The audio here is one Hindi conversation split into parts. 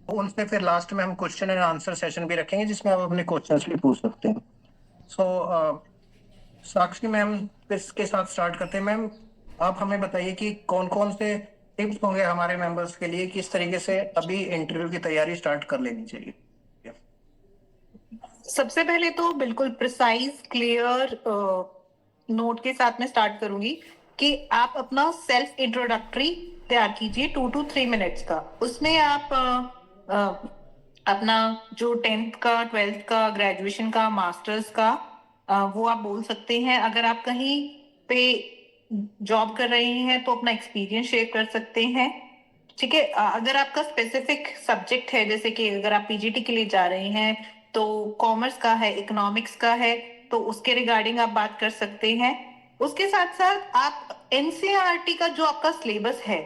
उनसे फिर लास्ट में हम क्वेश्चन एंड आंसर सेशन भी रखेंगे जिसमें आप अपने क्वेश्चंस भी पूछ सकते हैं। सो साक्षी मैम, इसके साथ स्टार्ट करते हैं। मैम, आप हमें बताइए कि कौन कौन से टिप्स होंगे हमारे मेंबर्स के लिए, किस तरीके से अभी इंटरव्यू की तैयारी स्टार्ट कर लेनी चाहिए। सबसे पहले तो बिल्कुल प्रिसाइज क्लियर नोट के साथ में स्टार्ट करूंगी कि आप अपना सेल्फ इंट्रोडक्टरी तैयार कीजिए 2 to 3 मिनट्स का। उसमें आप अपना जो 10th का, 12th का, ग्रेजुएशन का, मास्टर्स का, वो आप बोल सकते हैं। अगर आप कहीं पे जॉब कर रहे हैं तो अपना एक्सपीरियंस शेयर कर सकते हैं। ठीक है। अगर आपका स्पेसिफिक सब्जेक्ट है, जैसे कि अगर आप पीजीटी के लिए जा रहे हैं तो कॉमर्स का है, इकोनॉमिक्स का है, तो उसके रिगार्डिंग आप बात कर सकते हैं। उसके साथ साथ आप एनसीईआरटी का जो आपका सिलेबस है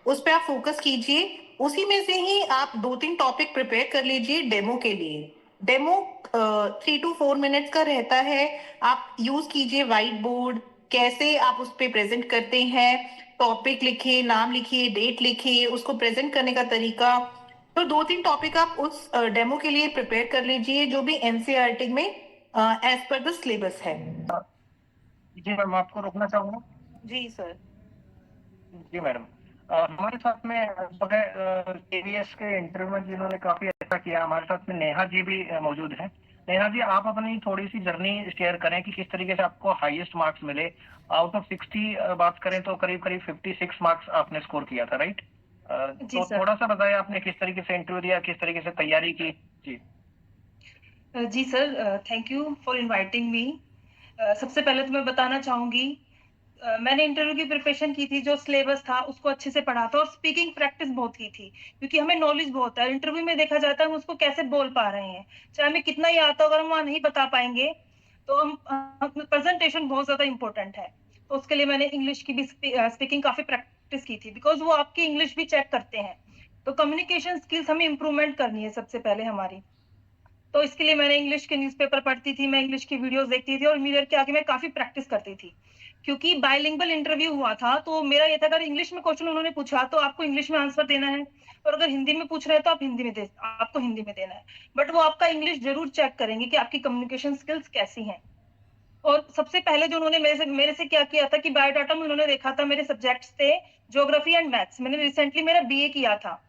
उस पर आप फोकस कीजिए। उसी में से ही आप 2-3 टॉपिक प्रिपेयर कर लीजिए डेमो के लिए। डेमो 3 to 4 मिनट्स का रहता है। आप यूज कीजिए व्हाइट बोर्ड, कैसे आप उस पर प्रेजेंट करते हैं, टॉपिक लिखिए, नाम लिखिए, डेट लिखिए, उसको प्रेजेंट करने का तरीका। तो 2-3 टॉपिक आप उस डेमो के लिए प्रिपेयर कर लीजिए जो भी एनसीईआरटी में एज पर द सिलेबस है। जी मैम, आपको रोकना चाहूंगा। जी सर। जी मैडम, हमारे साथ में केवीएस के इंटरव्यू में जिन्होंने काफी अच्छा किया, हमारे साथ में नेहा जी भी मौजूद हैं। नेहा जी, आप अपनी थोड़ी सी जर्नी शेयर करें कि किस तरीके से आपको हाईएस्ट मार्क्स मिले। आउट ऑफ 60 बात करें तो करीब करीब 56 मार्क्स आपने स्कोर किया था, राइट? जी तो सर। थोड़ा सा बताइए आपने किस तरीके से इंटरव्यू दिया, किस तरीके से तैयारी की। जी। जी sir, thank you for inviting me. सबसे पहले तो मैं बताना चाहूंगी, मैंने इंटरव्यू की प्रिपरेशन की थी, जो सिलेबस था उसको अच्छे से पढ़ा था और स्पीकिंग प्रैक्टिस बहुत की थी, क्योंकि हमें नॉलेज बहुत है। इंटरव्यू में देखा जाता है हम उसको कैसे बोल पा रहे हैं, चाहे हमें कितना ही आता हो, अगर हम वहाँ नहीं बता पाएंगे तो हम प्रेजेंटेशन बहुत ज्यादा इंपॉर्टेंट है। तो उसके लिए मैंने इंग्लिश की भी स्पीकिंग काफी प्रैक्टिस की थी, बिकॉज वो आपकी इंग्लिश भी चेक करते हैं। तो कम्युनिकेशन स्किल्स हमें इंप्रूवमेंट करनी है सबसे पहले हमारी। तो इसके लिए मैंने इंग्लिश के न्यूज़पेपर पढ़ती थी, मैं इंग्लिश की वीडियोस देखती थी और मिरर के आगे मैं काफी प्रैक्टिस करती थी। क्योंकि बायलिंगुअल इंटरव्यू हुआ था, तो मेरा ये था, अगर इंग्लिश में क्वेश्चन उन्होंने पूछा तो आपको इंग्लिश में आंसर देना है, और अगर हिंदी में पूछ रहे हैं तो आप आपको हिंदी में देना है। बट वो आपका इंग्लिश जरूर चेक करेंगे कि आपकी कम्युनिकेशन स्किल्स कैसी हैं। और सबसे पहले जो उन्होंने मेरे से क्या किया था कि बायोडाटा में उन्होंने देखा था, मेरे सब्जेक्ट्स थे ज्योग्राफी एंड मैथ्स, मैंने रिसेंटली मेरा बीए किया था।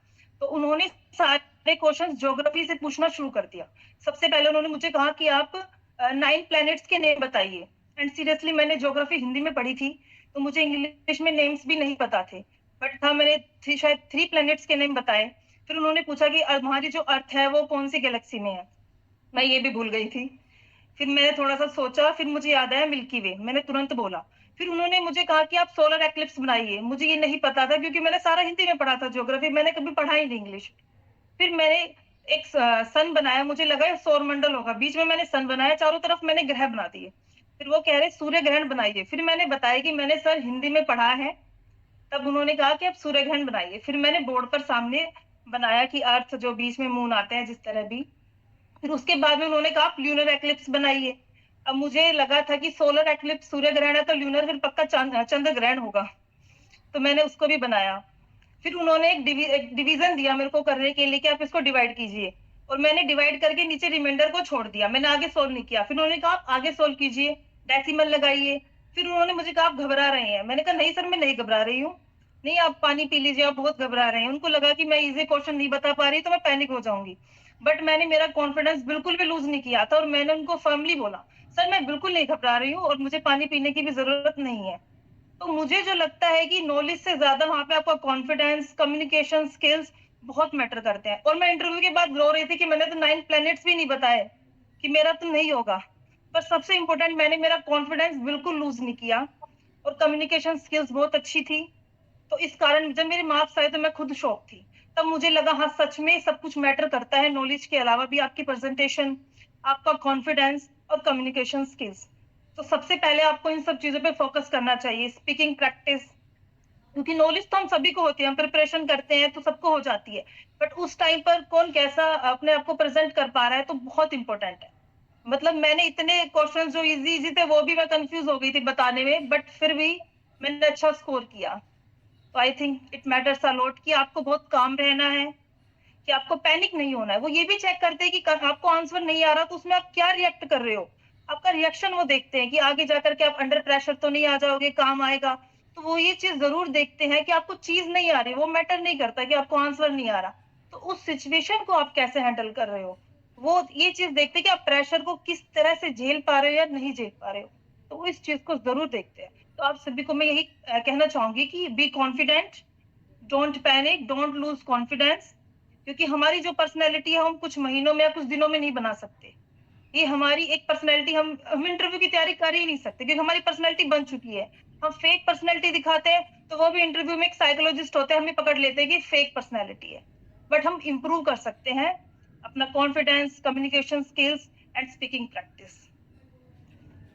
तो उन्होंने सारे क्वेश्चंस ज्योग्राफी से पूछना शुरू कर दिया। सबसे पहले उन्होंने मुझे कहा कि आप 9 प्लैनेट्स के नेम बताइए। एंड सीरियसली मैंने ज्योग्राफी हिंदी में पढ़ी थी, तो मुझे इंग्लिश में नेम्स भी नहीं पता थे। बट था, मैंने शायद 3 प्लैनेट्स के नेम बताए। फिर उन्होंने पूछा कि हमारी जो अर्थ है वो कौन सी गैलेक्सी में है, मैं ये भी भूल गई थी। फिर मैंने थोड़ा सा सोचा, फिर मुझे याद आया मिल्की वे, मैंने तुरंत बोला। फिर उन्होंने मुझे कहा कि आप सोलर एक्लिप्स बनाइए, मुझे ये नहीं पता था क्योंकि मैंने सारा हिंदी में पढ़ा था, ज्योग्राफी मैंने कभी पढ़ा ही नहीं इंग्लिश। फिर मैंने एक सन बनाया, मुझे लगा ये सौर मंडल होगा, बीच में मैंने सन बनाया, चारों तरफ मैंने ग्रह बना दिए। फिर वो कह रहे सूर्य ग्रहण बनाइए, फिर मैंने बताया कि मैंने सर हिंदी में पढ़ा है। तब उन्होंने कहा कि आप सूर्य ग्रहण बनाइए, फिर मैंने बोर्ड पर सामने बनाया कि अर्थ जो बीच में मून आते हैं जिस तरह भी। फिर उसके बाद में उन्होंने कहा आप ल्यूनर एक्लिप्स बनाइए। अब मुझे लगा था कि सोलर एक्लिप्स सूर्य ग्रहण है तो ल्यूनर फिर पक्का चंद्र ग्रहण होगा, तो मैंने उसको भी बनाया। फिर उन्होंने एक डिवीजन दिया मेरे को करने के लिए कि आप इसको डिवाइड कीजिए, और मैंने डिवाइड करके नीचे रिमाइंडर को छोड़ दिया, मैंने आगे सोल्व नहीं किया। फिर उन्होंने कहा आप आगे सोल्व कीजिए, डेसिमल लगाइए। फिर उन्होंने मुझे कहा आप घबरा रहे हैं, मैंने कहा नहीं सर मैं नहीं घबरा रही हूँ। नहीं आप पानी पी लीजिए, आप बहुत घबरा रहे हैं। उनको लगा कि मैं इजी क्वेश्चन नहीं बता पा रही तो मैं पैनिक हो जाऊंगी। बट मैंने मेरा कॉन्फिडेंस बिल्कुल भी लूज नहीं किया था, और मैंने उनको फर्मली बोला सर मैं बिल्कुल नहीं घबरा रही हूँ और मुझे पानी पीने की भी जरूरत नहीं है। तो मुझे जो लगता है कि नॉलेज से ज्यादा वहां पे आपका कॉन्फिडेंस, कम्युनिकेशन स्किल्स बहुत मैटर करते हैं। और मैं इंटरव्यू के बाद रो रही थी कि मैंने तो 9 प्लैनेट्स भी नहीं बताए, कि मेरा तो नहीं होगा। पर सबसे इंपॉर्टेंट, मैंने मेरा कॉन्फिडेंस बिल्कुल लूज नहीं किया, और कम्युनिकेशन स्किल्स बहुत अच्छी थी। तो इस कारण जब मेरे मार्क्स आए तो मैं खुद शॉक थी। तब मुझे लगा हाँ सच में सब कुछ मैटर करता है, नॉलेज के अलावा भी आपकी प्रेजेंटेशन, आपका कॉन्फिडेंस और कम्युनिकेशन स्किल्स। तो सबसे पहले आपको इन सब चीजों पे फोकस करना चाहिए, स्पीकिंग प्रैक्टिस। क्योंकि नॉलेज तो हम सभी को होती है, हम प्रिपरेशन करते हैं तो सबको हो जाती है, बट उस टाइम पर कौन कैसा अपने आप को प्रेजेंट कर पा रहा है तो बहुत इंपॉर्टेंट है। मतलब मैंने इतने क्वेश्चन जो इजी इजी थे वो भी मैं कंफ्यूज हो गई थी बताने में, बट फिर भी मैंने अच्छा स्कोर किया। तो I think it matters a lot कि आपको बहुत काम रहना है, कि आपको पैनिक नहीं होना है। वो ये भी चेक करते हैं कि आपको आंसर नहीं आ रहा तो उसमें आप क्या रिएक्ट कर रहे हो, आपका रिएक्शन वो देखते हैं कि आगे जाकर के आप अंडर प्रेशर तो नहीं आ जाओगे, काम आएगा। तो वो ये चीज जरूर देखते हैं कि आपको चीज नहीं आ रही, वो मैटर नहीं करता कि आपको आंसर नहीं आ रहा, तो उस सिचुएशन को आप कैसे हैंडल कर रहे हो, वो ये चीज देखते हैं कि आप प्रेशर को किस तरह से झेल पा रहे हो या नहीं झेल पा रहे हो, तो वो इस चीज को जरूर देखते हैं। तो आप सभी को मैं यही कहना चाहूंगी कि be confident, don't panic, don't lose confidence, क्योंकि हमारी जो पर्सनैलिटी है हम कुछ महीनों में या कुछ दिनों में नहीं बना सकते। ये हमारी एक पर्सनैलिटी, हम इंटरव्यू की तैयारी कर ही नहीं सकते क्योंकि हमारी पर्सनैलिटी बन चुकी है। हम फेक पर्सनैलिटी दिखाते हैं तो वो भी इंटरव्यू में एक साइकोलॉजिस्ट होते हैं, हमें पकड़ लेते हैं कि फेक पर्सनैलिटी है। बट हम इंप्रूव कर सकते हैं अपना confidence, communication skills and speaking practice.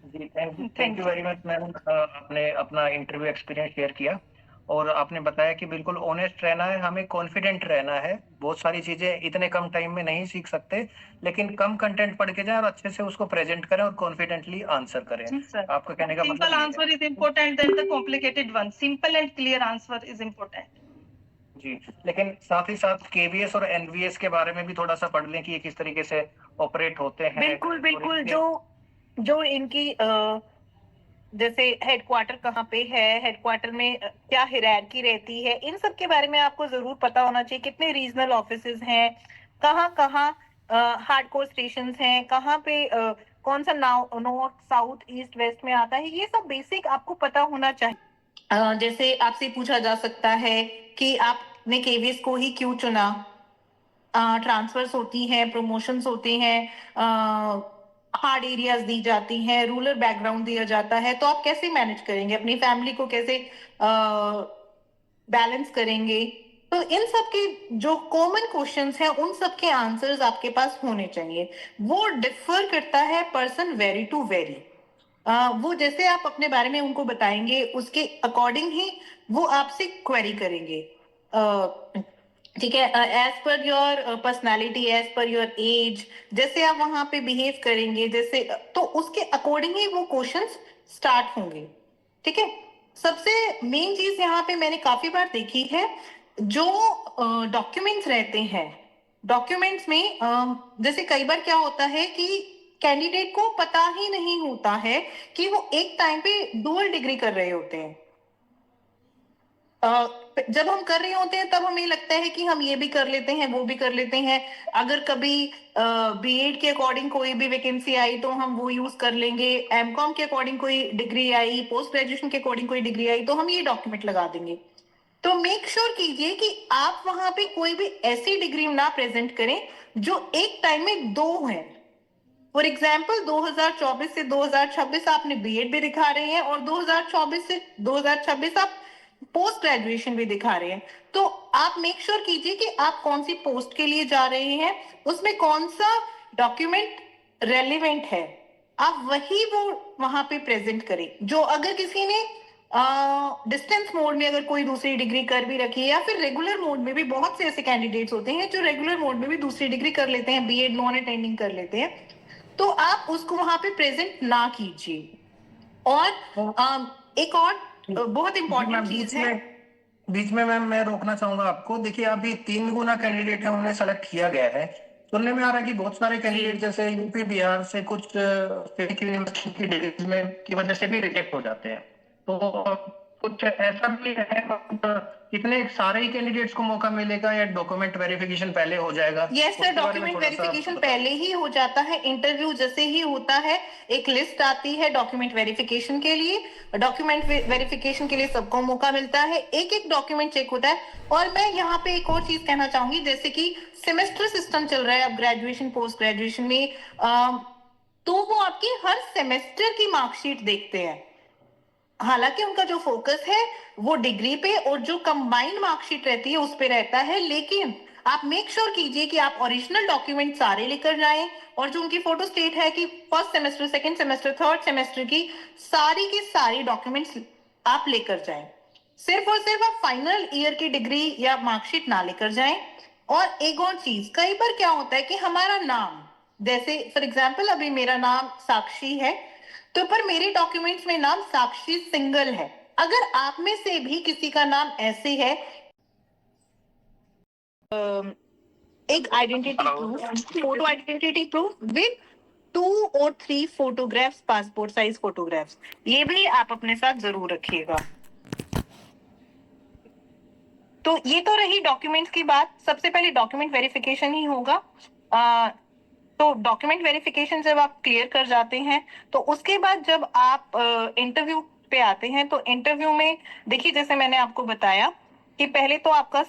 जी thank you thank you. Very much ma'am. आपने अपना इंटरव्यू एक्सपीरियंस शेयर किया और आपने बताया कि बिल्कुल ऑनेस्ट रहना है, हमें कॉन्फिडेंट रहना है। बहुत सारी चीजें इतने कम टाइम में नहीं सीख सकते, लेकिन कम कंटेंट पढ़ के जाए और अच्छे से उसको प्रेजेंट करें और कॉन्फिडेंटली आंसर करें। जी सर, आपका कहने का सिंपल मतलब ये आंसर इज है। Important then the complicated one, simple and clear answer is important. जी, लेकिन साथ ही साथ केवीएस और एनवीएस के बारे में भी थोड़ा सा पढ़ लें कि ये किस तरीके से ऑपरेट होते हैं। बिल्कुल और बिल्कुल। इनके जो जो इनकी जैसे हेडक्वार्टर कहाँ पे है, हेडक्वार्टर में क्या हायरार्की रहती है, इन सब के बारे में आपको जरूर पता होना चाहिए। कितने रीजनल ऑफिसेज हैं, कहाँ कहाँ हार्डकोर स्टेशन हैं, कहाँ पे कौन सा नॉर्थ साउथ ईस्ट वेस्ट में आता है, ये सब बेसिक आपको पता होना चाहिए। जैसे आपसे पूछा जा सकता है कि आपने केवीएस को ही क्यों चुना। ट्रांसफर्स होती हैं, प्रमोशंस होते हैं, हार्ड एरियाज दी जाती हैं, रूरल बैकग्राउंड दिया जाता है, तो आप कैसे मैनेज करेंगे, अपनी फैमिली को कैसे बैलेंस करेंगे। तो इन सब के जो कॉमन क्वेश्चंस हैं उन सब के आंसर्स आपके पास होने चाहिए। वो डिफर करता है पर्सन वेरी टू वेरी। वो जैसे आप अपने बारे में उनको बताएंगे उसके अकॉर्डिंग ही वो आपसे क्वेरी करेंगे। ठीक है, एज पर योर पर्सनालिटी, एज पर योर एज, जैसे आप वहां पे बिहेव करेंगे, जैसे तो उसके अकॉर्डिंग ही वो क्वेश्चंस स्टार्ट होंगे। ठीक है, सबसे मेन चीज यहाँ पे मैंने काफी बार देखी है, जो डॉक्यूमेंट्स रहते हैं, डॉक्यूमेंट्स में जैसे कई बार क्या होता है कि कैंडिडेट को पता ही नहीं होता है कि वो एक टाइम पे डुअल डिग्री कर रहे होते हैं। जब हम कर रहे होते हैं तब हमें लगता है कि हम ये भी कर लेते हैं, वो भी कर लेते हैं। अगर कभी बीएड के अकॉर्डिंग कोई भी वैकेंसी आई तो हम वो यूज कर लेंगे, एमकॉम के अकॉर्डिंग कोई डिग्री आई, पोस्ट ग्रेजुएशन के अकॉर्डिंग कोई डिग्री आई तो हम ये डॉक्यूमेंट लगा देंगे। तो मेक श्योर कीजिए कि आप वहां पे कोई भी ऐसी डिग्री ना प्रेजेंट करें जो एक टाइम में दो है। फॉर एग्जाम्पल 2024 से 2026 आपने बीएड भी दिखा रहे हैं और 2024 से 2026 आप पोस्ट ग्रेजुएशन भी दिखा रहे हैं। तो आप मेक श्योर कीजिए कि आप कौन सी पोस्ट के लिए जा रहे हैं, उसमें कौन सा डॉक्यूमेंट रेलिवेंट है, आप वही वो वहां पे प्रेजेंट करें। जो अगर किसी ने डिस्टेंस मोड में अगर कोई दूसरी डिग्री कर भी रखी है, या फिर रेगुलर मोड में भी बहुत से ऐसे कैंडिडेट्स होते हैं जो रेगुलर मोड में भी दूसरी डिग्री कर लेते हैं, बीएड नॉन अटेंडिंग कर लेते हैं, तो आप उसको वहां पे प्रेजेंट ना कीजिए। और एक और बहुत जी इंपॉर्टेंट मैम, चीज है। बीच में मैम मैं रोकना चाहूंगा आपको। देखिए अभी 3 गुना कैंडिडेट है उन्हें सेलेक्ट किया गया है। सुनने में आ रहा है कि बहुत सारे कैंडिडेट जैसे यूपी बिहार से कुछ फेक यूनिवर्सिटी की डिग्री में की वजह से भी रिजेक्ट हो जाते हैं। तो कुछ ऐसा भी है, कितने सारे ही कैंडिडेट्स को मौका मिलेगा या डॉक्यूमेंट वेरिफिकेशन पहले हो जाएगा? यस सर, उसके बारे में डॉक्यूमेंट थोड़ा सा वेरिफिकेशन बता पहले दीजिए। ही हो जाता है। इंटरव्यू जैसे ही होता है एक लिस्ट आती है डॉक्यूमेंट वेरिफिकेशन के लिए। डॉक्यूमेंट वेरिफिकेशन के लिए सबको मौका मिलता है, एक एक डॉक्यूमेंट चेक होता है। और मैं यहाँ पे एक और चीज कहना चाहूंगी, जैसे कि सेमेस्टर सिस्टम चल रहा है अब ग्रेजुएशन पोस्ट ग्रेजुएशन में, तो वो आपकी हर सेमेस्टर की मार्कशीट देखते हैं। हालांकि उनका जो फोकस है वो डिग्री पे और जो कंबाइंड मार्कशीट रहती है उस पे रहता है, लेकिन आप मेक श्योर कीजिए कि आप ओरिजिनल डॉक्यूमेंट सारे लेकर जाएं और जो उनकी फोटो स्टेट है कि first semester, second semester, third semester की सारी डॉक्यूमेंट्स आप लेकर जाएं। सिर्फ और सिर्फ आप फाइनल ईयर की डिग्री या मार्कशीट ना लेकर जाएं। और एक और चीज, कई बार क्या होता है कि हमारा नाम, जैसे फॉर एग्जाम्पल अभी मेरा नाम साक्षी है, तो पर मेरे डॉक्यूमेंट्स में नाम साक्षी सिंगल है। अगर आप में से भी किसी का नाम ऐसे है, एक identity proof, photo identity proof with 2 और 3 फोटोग्राफ्स, पासपोर्ट साइज फोटोग्राफ्स, ये भी आप अपने साथ जरूर रखिएगा। तो ये तो रही डॉक्यूमेंट्स की बात। सबसे पहले डॉक्यूमेंट वेरिफिकेशन ही होगा। तो डॉक्यूमेंट वेरिफिकेशन जब आप क्लियर कर जाते हैं तो उसके बाद जब आप इंटरव्यू पे आते हैं तो इंटरव्यू में देखिए, जैसे मैंने आपको बताया कि पहले तो आपका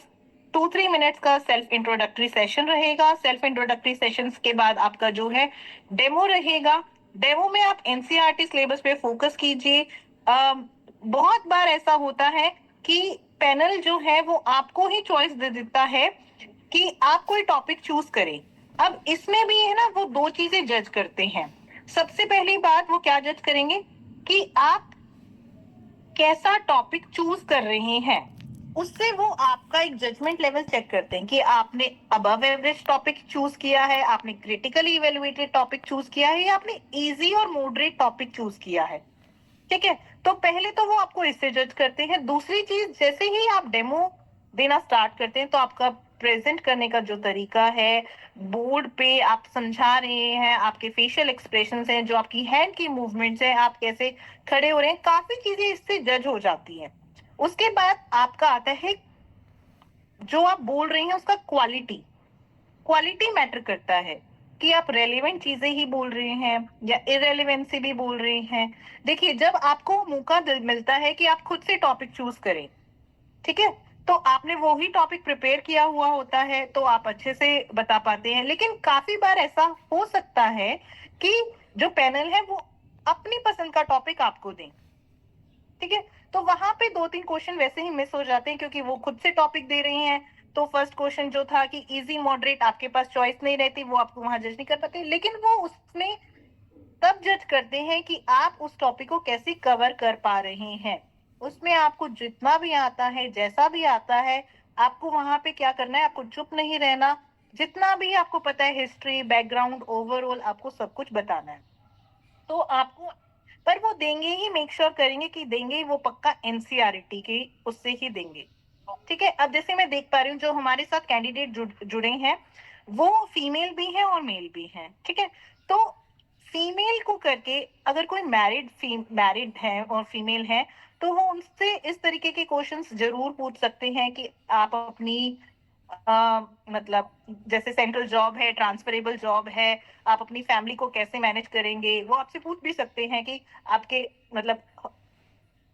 2-3 मिनट्स का सेल्फ इंट्रोडक्टरी सेशन रहेगा। सेल्फ इंट्रोडक्टरी सेशंस के बाद आपका जो है डेमो रहेगा। डेमो में आप एनसीईआरटी सिलेबस पे फोकस कीजिए। बहुत बार ऐसा होता है कि पैनल जो है वो आपको ही चॉइस दे देता है कि आप कोई टॉपिक चूज करें। अब इसमें भी है ना, वो 2 चीजें जज करते हैं। सबसे पहली बात वो क्या जज करेंगे कि आप कैसा टॉपिक चूज कर रहे हैं। उससे वो आपका एक जजमेंट लेवल चेक करते हैं कि आपने अबव एवरेज टॉपिक चूज किया है, आपने क्रिटिकली इवेल्युएटेड टॉपिक चूज किया है, या आपने इजी और मॉडरेट टॉपिक चूज किया है। ठीक है, तो पहले तो वो आपको इससे जज करते हैं। दूसरी चीज, जैसे ही आप डेमो देना स्टार्ट करते हैं तो आपका प्रेजेंट करने का जो तरीका है, बोर्ड पे आप समझा रहे हैं, आपके फेशियल एक्सप्रेशंस हैं, जो आपकी हैंड की मूवमेंट्स हैं, आप कैसे खड़े हो रहे हैं, काफी चीजें इससे जज हो जाती हैं। उसके बाद आपका आता है जो आप बोल रहे हैं उसका क्वालिटी। क्वालिटी मैटर करता है कि आप रेलेवेंट चीजें ही बोल रहे हैं या इरेलीवेंसी भी बोल रहे हैं। देखिए, जब आपको मौका मिलता है कि आप खुद से टॉपिक चूज करें, ठीक है, तो आपने वो ही टॉपिक प्रिपेयर किया हुआ होता है तो आप अच्छे से बता पाते हैं। लेकिन काफी बार ऐसा हो सकता है कि जो पैनल है वो अपनी पसंद का टॉपिक आपको दें। ठीक है, तो वहां पे 2-3 क्वेश्चन वैसे ही मिस हो जाते हैं क्योंकि वो खुद से टॉपिक दे रही हैं। तो फर्स्ट क्वेश्चन जो था कि इजी मॉडरेट, आपके पास चॉइस नहीं रहती, वो आपको वहां जज नहीं कर पाते। लेकिन वो उसमें तब जज करते हैं कि आप उस टॉपिक को कैसे कवर कर पा रहे हैं। उसमें आपको जितना भी आता है, जैसा भी आता है, आपको वहां पे क्या करना है, आपको चुप नहीं रहना। जितना भी आपको पता है, हिस्ट्री, बैकग्राउंड, ओवरऑल, आपको सब कुछ बताना है। तो आपको, पर वो देंगे ही, मेक श्योर करेंगे कि देंगे वो पक्का एनसीईआरटी के उससे ही देंगे। ठीक है, अब जैसे मैं देख पा रही हूँ जो हमारे साथ कैंडिडेट जुड़े हैं वो फीमेल भी हैं और मेल भी हैं। ठीक है, तो फीमेल को करके अगर कोई मैरिड है और फीमेल है तो वो उनसे इस तरीके के क्वेश्चंस जरूर पूछ सकते हैं कि आप अपनी मतलब जैसे सेंट्रल जॉब है, ट्रांसफरेबल जॉब है, आप अपनी फैमिली को कैसे मैनेज करेंगे। वो आपसे पूछ भी सकते हैं कि आपके मतलब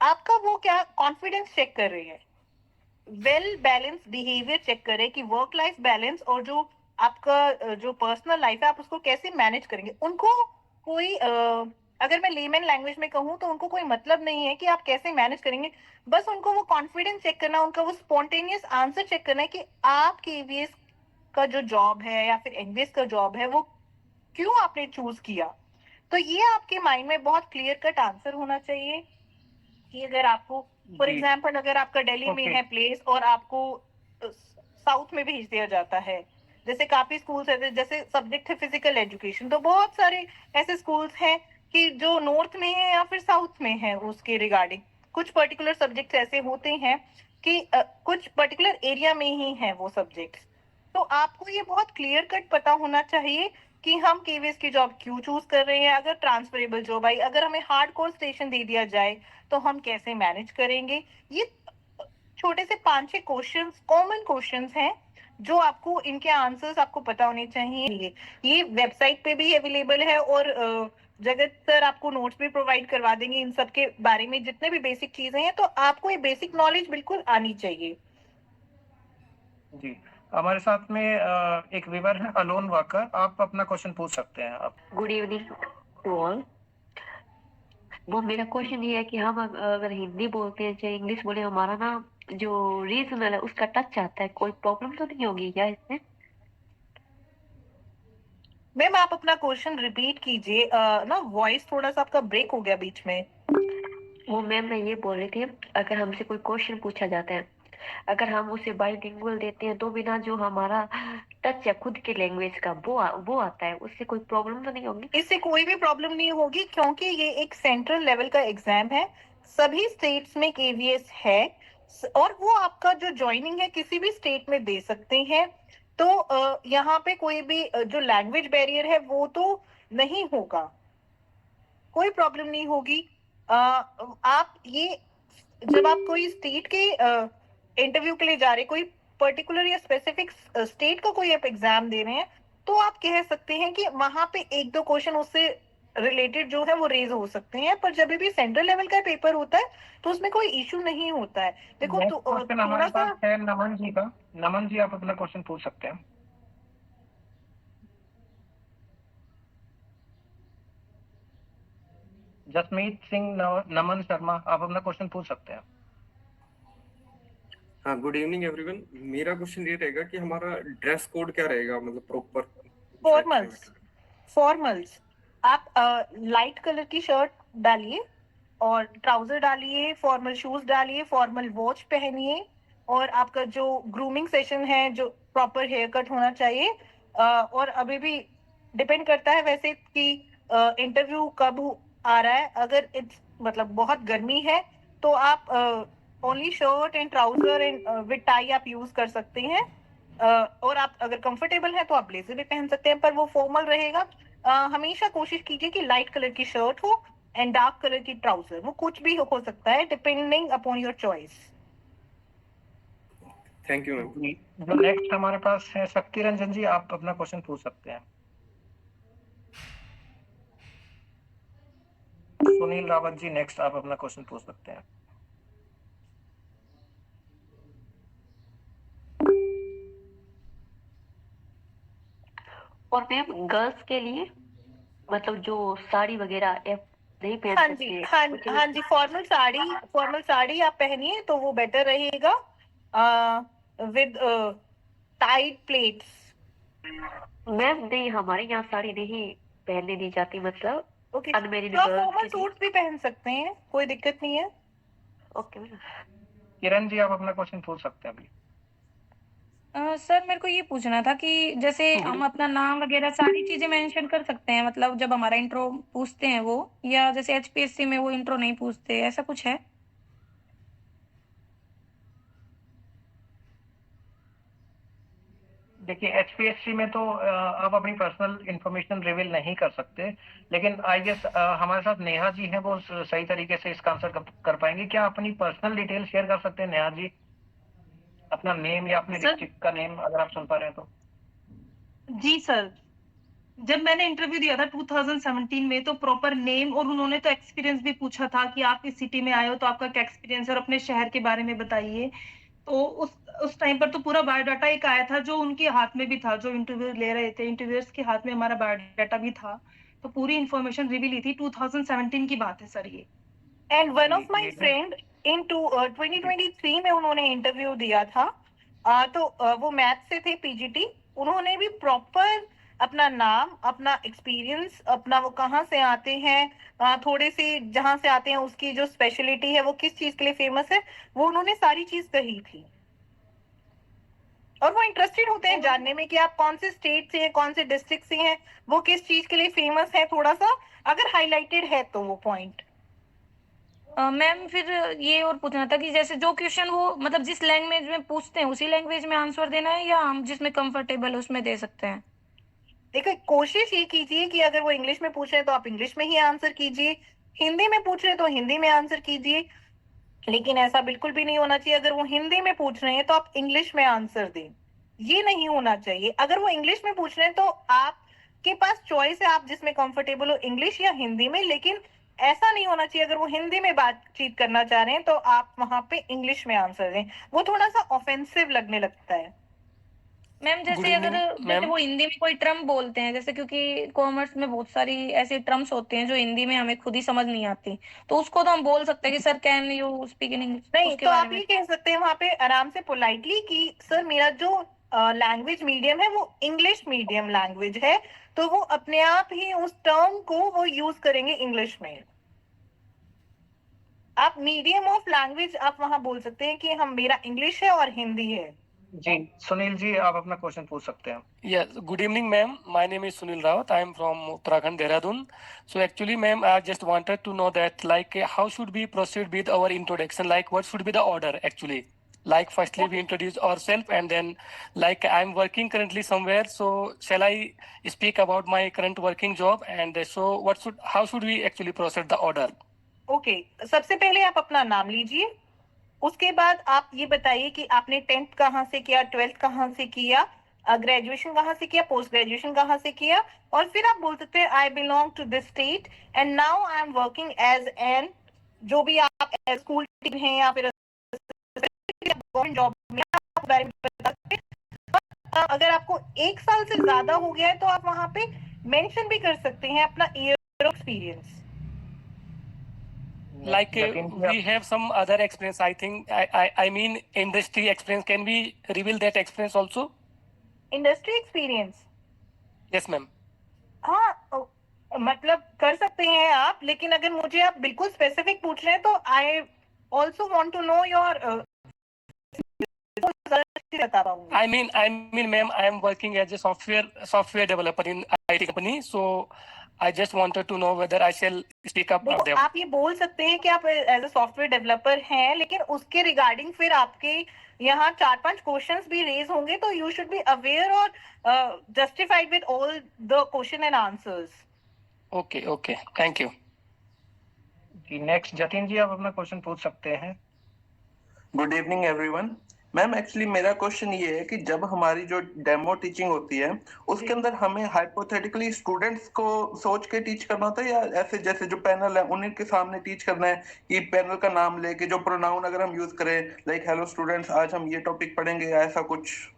आपका वो क्या कॉन्फिडेंस चेक कर रही है, वेल बैलेंस बिहेवियर चेक करें कि वर्क लाइफ बैलेंस और जो आपका जो पर्सनल लाइफ है आप उसको कैसे मैनेज करेंगे। उनको कोई अगर मैं लेमन लैंग्वेज में कहूँ तो उनको कोई मतलब नहीं है कि आप कैसे मैनेज करेंगे। बस उनको वो कॉन्फिडेंस चेक करना, उनका वो स्पॉन्टेनियस आंसर चेक करना है कि आप केवीएस का जो जॉब है या फिर एनवीएस का जॉब है वो क्यों आपने चूज किया। तो ये आपके माइंड में बहुत क्लियर कट आंसर होना चाहिए कि अगर आपको फॉर जी। एग्जाम्पल अगर आपका दिल्ली में ओके। है प्लेस और आपको साउथ में भेज दिया जाता है, जैसे काफी स्कूल्स है, जैसे सब्जेक्ट है फिजिकल एजुकेशन, तो बहुत सारे ऐसे स्कूल्स हैं कि जो नॉर्थ में है या फिर साउथ में है। उसके रिगार्डिंग कुछ पर्टिकुलर सब्जेक्ट्स ऐसे होते हैं कि कुछ पर्टिकुलर एरिया में ही है वो सब्जेक्ट्स। तो आपको ये बहुत क्लियर कट पता होना चाहिए कि हम केवीएस की जॉब क्यों चूज कर रहे हैं। अगर ट्रांसफरेबल जॉब आई, अगर हमें हार्डकोर स्टेशन दे दिया जाए तो हम कैसे मैनेज करेंगे। ये छोटे से 5-6 क्वेश्चंस, कॉमन क्वेश्चंस हैं जो आपको इनके आंसर्स आपको पता होने चाहिए। ये वेबसाइट पे भी अवेलेबल है और जगत सर आपको नोट्स भी प्रोवाइड करवा देंगे इन सब के बारे में, जितने भी बेसिक चीजें हैं। तो आपको ये बेसिक नॉलेज बिल्कुल आनी चाहिए। जी, हमारे साथ में एक व्यूअर है अलोन वाकर, आप अपना क्वेश्चन पूछ सकते हैं आप। Good evening to all. वो मेरा क्वेश्चन ये है कि हम अगर हिंदी बोलते हैं चाहे इंग्लिश बोले, हमारा ना जो रीजनल है उसका टच आता है, कोई प्रॉब्लम तो नहीं होगी क्या इसमें? मैम आप अपना क्वेश्चन रिपीट कीजिए, ना वॉइस थोड़ा सा आपका ब्रेक हो गया बीच में। वो मैम मैं ये बोल रही थी, अगर हमसे कोई क्वेश्चन पूछा जाता है, अगर हम उसे बाइलिंगुअल देते हैं तो बिना जो हमारा टच है खुद के लैंग्वेज का वो आता है, उससे कोई प्रॉब्लम तो नहीं होगी? इससे कोई भी प्रॉब्लम नहीं होगी क्योंकि ये एक सेंट्रल लेवल का एग्जाम है। सभी स्टेट्स में केवीएस है और वो आपका जो ज्वाइनिंग है किसी भी स्टेट में दे सकते हैं। तो यहाँ पे कोई भी जो लैंग्वेज बैरियर है वो तो नहीं होगा, कोई प्रॉब्लम नहीं होगी। आप ये जब आप कोई स्टेट के इंटरव्यू के लिए जा रहे, कोई पर्टिकुलर या स्पेसिफिक स्टेट का कोई आप एग्जाम दे रहे हैं, तो आप कह सकते हैं कि वहां पे एक दो क्वेश्चन उससे रिलेटेड जो है वो रेज हो सकते हैं, पर जब भी सेंट्रल लेवल का पेपर होता है तो उसमें कोई इशू नहीं होता है। देखो नेक्स्ट क्वेश्चन थोड़ा हमारे सा पास है नमन जी का। नमन जी, आप अपना क्वेश्चन पूछ सकते हैं। जसमीत सिंह नमन शर्मा, आप अपना क्वेश्चन पूछ सकते हैं। हाँ, गुड इवनिंग एवरीवन। मेरा क्वेश्चन ये रहेगा कि हमारा ड्रेस कोड क्या रहेगा, मतलब प्रॉपर फॉर्मल्स। फॉर्मल्स आप लाइट कलर की शर्ट डालिए और ट्राउजर डालिए, फॉर्मल शूज डालिए, फॉर्मल वॉच पहनिए, और आपका जो ग्रूमिंग सेशन है, जो प्रॉपर हेयर कट होना चाहिए। और अभी भी डिपेंड करता है वैसे कि इंटरव्यू कब आ रहा है। अगर इट्स मतलब बहुत गर्मी है तो आप only shirt and trouser and with tie आप यूज कर सकते हैं। और आप अगर कंफर्टेबल है तो आप ब्लेजर भी पहन सकते हैं, पर वो फॉर्मल रहेगा। हमेशा कोशिश कीजिए कि लाइट कलर की शर्ट हो एंड डार्क कलर की ट्राउजर, वो कुछ भी हो सकता है depending upon your choice. Thank you ma'am. जी, जो नेक्स्ट हमारे पास है शक्ति रंजन जी, आप अपना क्वेश्चन पूछ सकते हैं। सुनील रावत जी, नेक्स्ट आप अपना क्वेश्चन पूछ सकते हैं। और मैम गर्ल्स के लिए मतलब जो साड़ी वगैरह नहीं पहन हाँ सकते जी, कुछ हाँ जी, फॉर्मल साड़ी आप पहनिए तो वो बेटर रहेगा विद टाइट प्लेट्स। मैम नहीं, हमारे यहाँ साड़ी नहीं पहनने दी जाती, मतलब ओके, अनमेरिड तो आप गर्ल्स फॉर्मल के लिए। सूट्स भी पहन सकते हैं, कोई दिक्कत नहीं है। Okay ma'am. किरण जी, आप अपना क्वेश्चन पूछ सकते हैं अभी। सर मेरे को ये पूछना था कि जैसे हम अपना नाम वगैरह सारी चीजें मेंशन कर सकते हैं, मतलब जब हमारा इंट्रो पूछते हैं वो, या जैसे एचपीएससी में वो इंट्रो नहीं पूछते, ऐसा कुछ है? देखिए, एचपीएससी में तो आप अपनी पर्सनल इंफॉर्मेशन रिवील नहीं कर सकते, लेकिन आई गेस हमारे साथ नेहा जी हैं, वो सही तरीके से इसका आंसर कर पाएंगे। क्या अपनी पर्सनल डिटेल शेयर कर सकते हैं नेहा जी? अपना नेम या अपने सर डिस्ट्रिक्ट का नेम, अगर आप सुन पा रहे हैं तो। जी सर, जब मैंने इंटरव्यू दिया था 2017 में, तो प्रॉपर नेम और उन्होंने तो एक्सपीरियंस भी पूछा था कि आप इस सिटी में आए हो तो आपका क्या एक्सपीरियंस है और अपने शहर के बारे में बताइए। तो उस टाइम पर तो पूरा बायोडाटा एक आया था जो उनके हाथ में भी था, जो इंटरव्यू ले रहे थे इंटरव्यूअर्स के हाथ में हमारा बायोडाटा भी था। तो पूरी इंफॉर्मेशन रिवील ही थी। 2017 की बात है सर ये। एंड वन जी, ऑफ माय ये फ्रेंड इन 2023 में उन्होंने इंटरव्यू दिया था। तो वो मैथ से थे, पीजीटी। उन्होंने भी प्रॉपर अपना नाम, अपना एक्सपीरियंस, अपना वो कहाँ से आते हैं, थोड़े से जहाँ से आते हैं उसकी जो स्पेशलिटी है, वो किस चीज के लिए फेमस है, वो उन्होंने सारी चीज कही थी। और वो इंटरेस्टेड होते हैं जानने में कि आप कौन से स्टेट से हैं, कौन से डिस्ट्रिक्ट से हैं, वो किस चीज के लिए फेमस है, थोड़ा सा अगर हाईलाइटेड है तो वो पॉइंट। मैम फिर ये और पूछना था कि जैसे जो क्वेश्चन वो मतलब जिस लैंग्वेज में पूछते हैं उसी लैंग्वेज में आंसर देना है, या हम जिसमें कंफर्टेबल है उसमें दे सकते हैं? देखो, कोशिश ये कीजिए कि अगर वो इंग्लिश में पूछ रहे हैं तो आप इंग्लिश में ही आंसर कीजिए, हिंदी में पूछ रहे हैं तो हिंदी में आंसर कीजिए। लेकिन ऐसा बिल्कुल भी नहीं होना चाहिए, अगर वो हिंदी में पूछ रहे हैं तो आप इंग्लिश में आंसर दें, ये नहीं होना चाहिए। अगर वो इंग्लिश में पूछ रहे हैं तो आपके पास चॉइस है, आप जिसमें कंफर्टेबल हो, इंग्लिश या हिंदी में। लेकिन ऐसा नहीं होना चाहिए, अगर वो हिंदी में बातचीत करना चाह रहे हैं तो आप वहां पे इंग्लिश में आंसर दें, वो थोड़ा सा ऑफेंसिव लगने लगता है। मैम जैसे अगर जैसे वो हिंदी में कोई टर्म बोलते हैं, जैसे क्योंकि कॉमर्स में बहुत सारी ऐसी टर्म्स होते हैं जो हिंदी में हमें खुद ही समझ नहीं आती, तो उसको तो हम बोल सकते हैं कि sir can you speak in English, नहीं, उसके तो बारे आप में? ये कह सकते हैं वहां पे आराम से पोलाइटली कि सर मेरा जो लैंग्वेज मीडियम है वो इंग्लिश मीडियम लैंग्वेज है, तो वो अपने आप ही उस टर्म को वो यूज करेंगे इंग्लिश में। आप मीडियम ऑफ लैंग्वेज आप वहां बोल सकते हैं कि हम, मेरा इंग्लिश है और हिंदी है। जी, सुनील जी, आप अपना क्वेश्चन पूछ सकते हैं। Yes, good evening, ma'am. My name is Sunil Rawat. I am from Uttarakhand, Dehradun. So actually, ma'am, I just wanted to know that, like, how should we proceed with our introduction? Like, what should be the order, actually? Like firstly we introduce ourselves, and then like I'm working currently somewhere, so shall I speak about my current working job, and so how should we actually proceed the order? Okay, सबसे पहले आप अपना नाम लीजिए, उसके बाद आप ये बताइए कि आपने 10th कहाँ से किया, 12th कहाँ से किया, ग्रेजुएशन कहाँ से किया, पोस्ट ग्रेजुएशन कहाँ से किया, और फिर आप बोल सकते हैं I belong to this state and now I am working as an, जो भी आप स्कूल टीचर हैं या फिर गवर्नमेंट जॉब में आप बारे में बता सकते हैं। अगर आपको 1 साल से ज्यादा हो गया है तो आप वहां पे मेंशन भी कर सकते हैं अपना year experience. Like Jatin ji, we have some other experience, I think. I mean industry experience. Can we reveal that experience also? Industry experience, Yes, ma'am. हाँ, मतलब कर सकते हैं आप, लेकिन अगर मुझे आप बिल्कुल स्पेसिफिक पूछ रहे हैं तो I also want to know your बता पाऊंगी। I mean, ma'am, I am working as a software developer in IT company. So I just wanted to know whether I shall speak up of देखो, them. आप ये बोल सकते हैं कि आप एज अ सॉफ्टवेयर डेवलपर हैं, लेकिन उसके रिगार्डिंग फिर आपके यहाँ 4-5 क्वेश्चंस भी रेज होंगे, तो यू शुड बी अवेयर और justified with all the question and answers. Okay. Thank you. जी नेक्स्ट जतिन जी, आप अपना क्वेश्चन पूछ सकते हैं। Good evening everyone. Ma'am actually मेरा क्वेश्चन ये है कि जब हमारी जो डेमो टीचिंग होती है उसके अंदर हमें हाइपोथेटिकली स्टूडेंट्स को सोच के टीच करना होता है, या ऐसे जैसे जो पैनल है उन्हीं के सामने टीच करना है कि पैनल का नाम लेके जो प्रोनाउन अगर हम यूज करें, लाइक हेलो स्टूडेंट्स आज हम ये टॉपिक पढ़ेंगे, या ऐसा कुछ?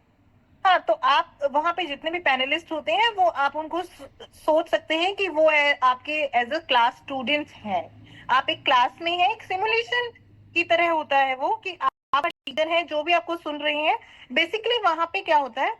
हाँ, तो आप वहां पे जितने भी पैनलिस्ट होते हैं वो आप उनको सोच सकते हैं कि वो आपके एज अ क्लास स्टूडेंट्स हैं। आप एक क्लास में हैं, एक सिमुलेशन की तरह होता है वो, कि आप टीचर हैं जो भी आपको सुन रहे हैं। बेसिकली वहां पे क्या होता है,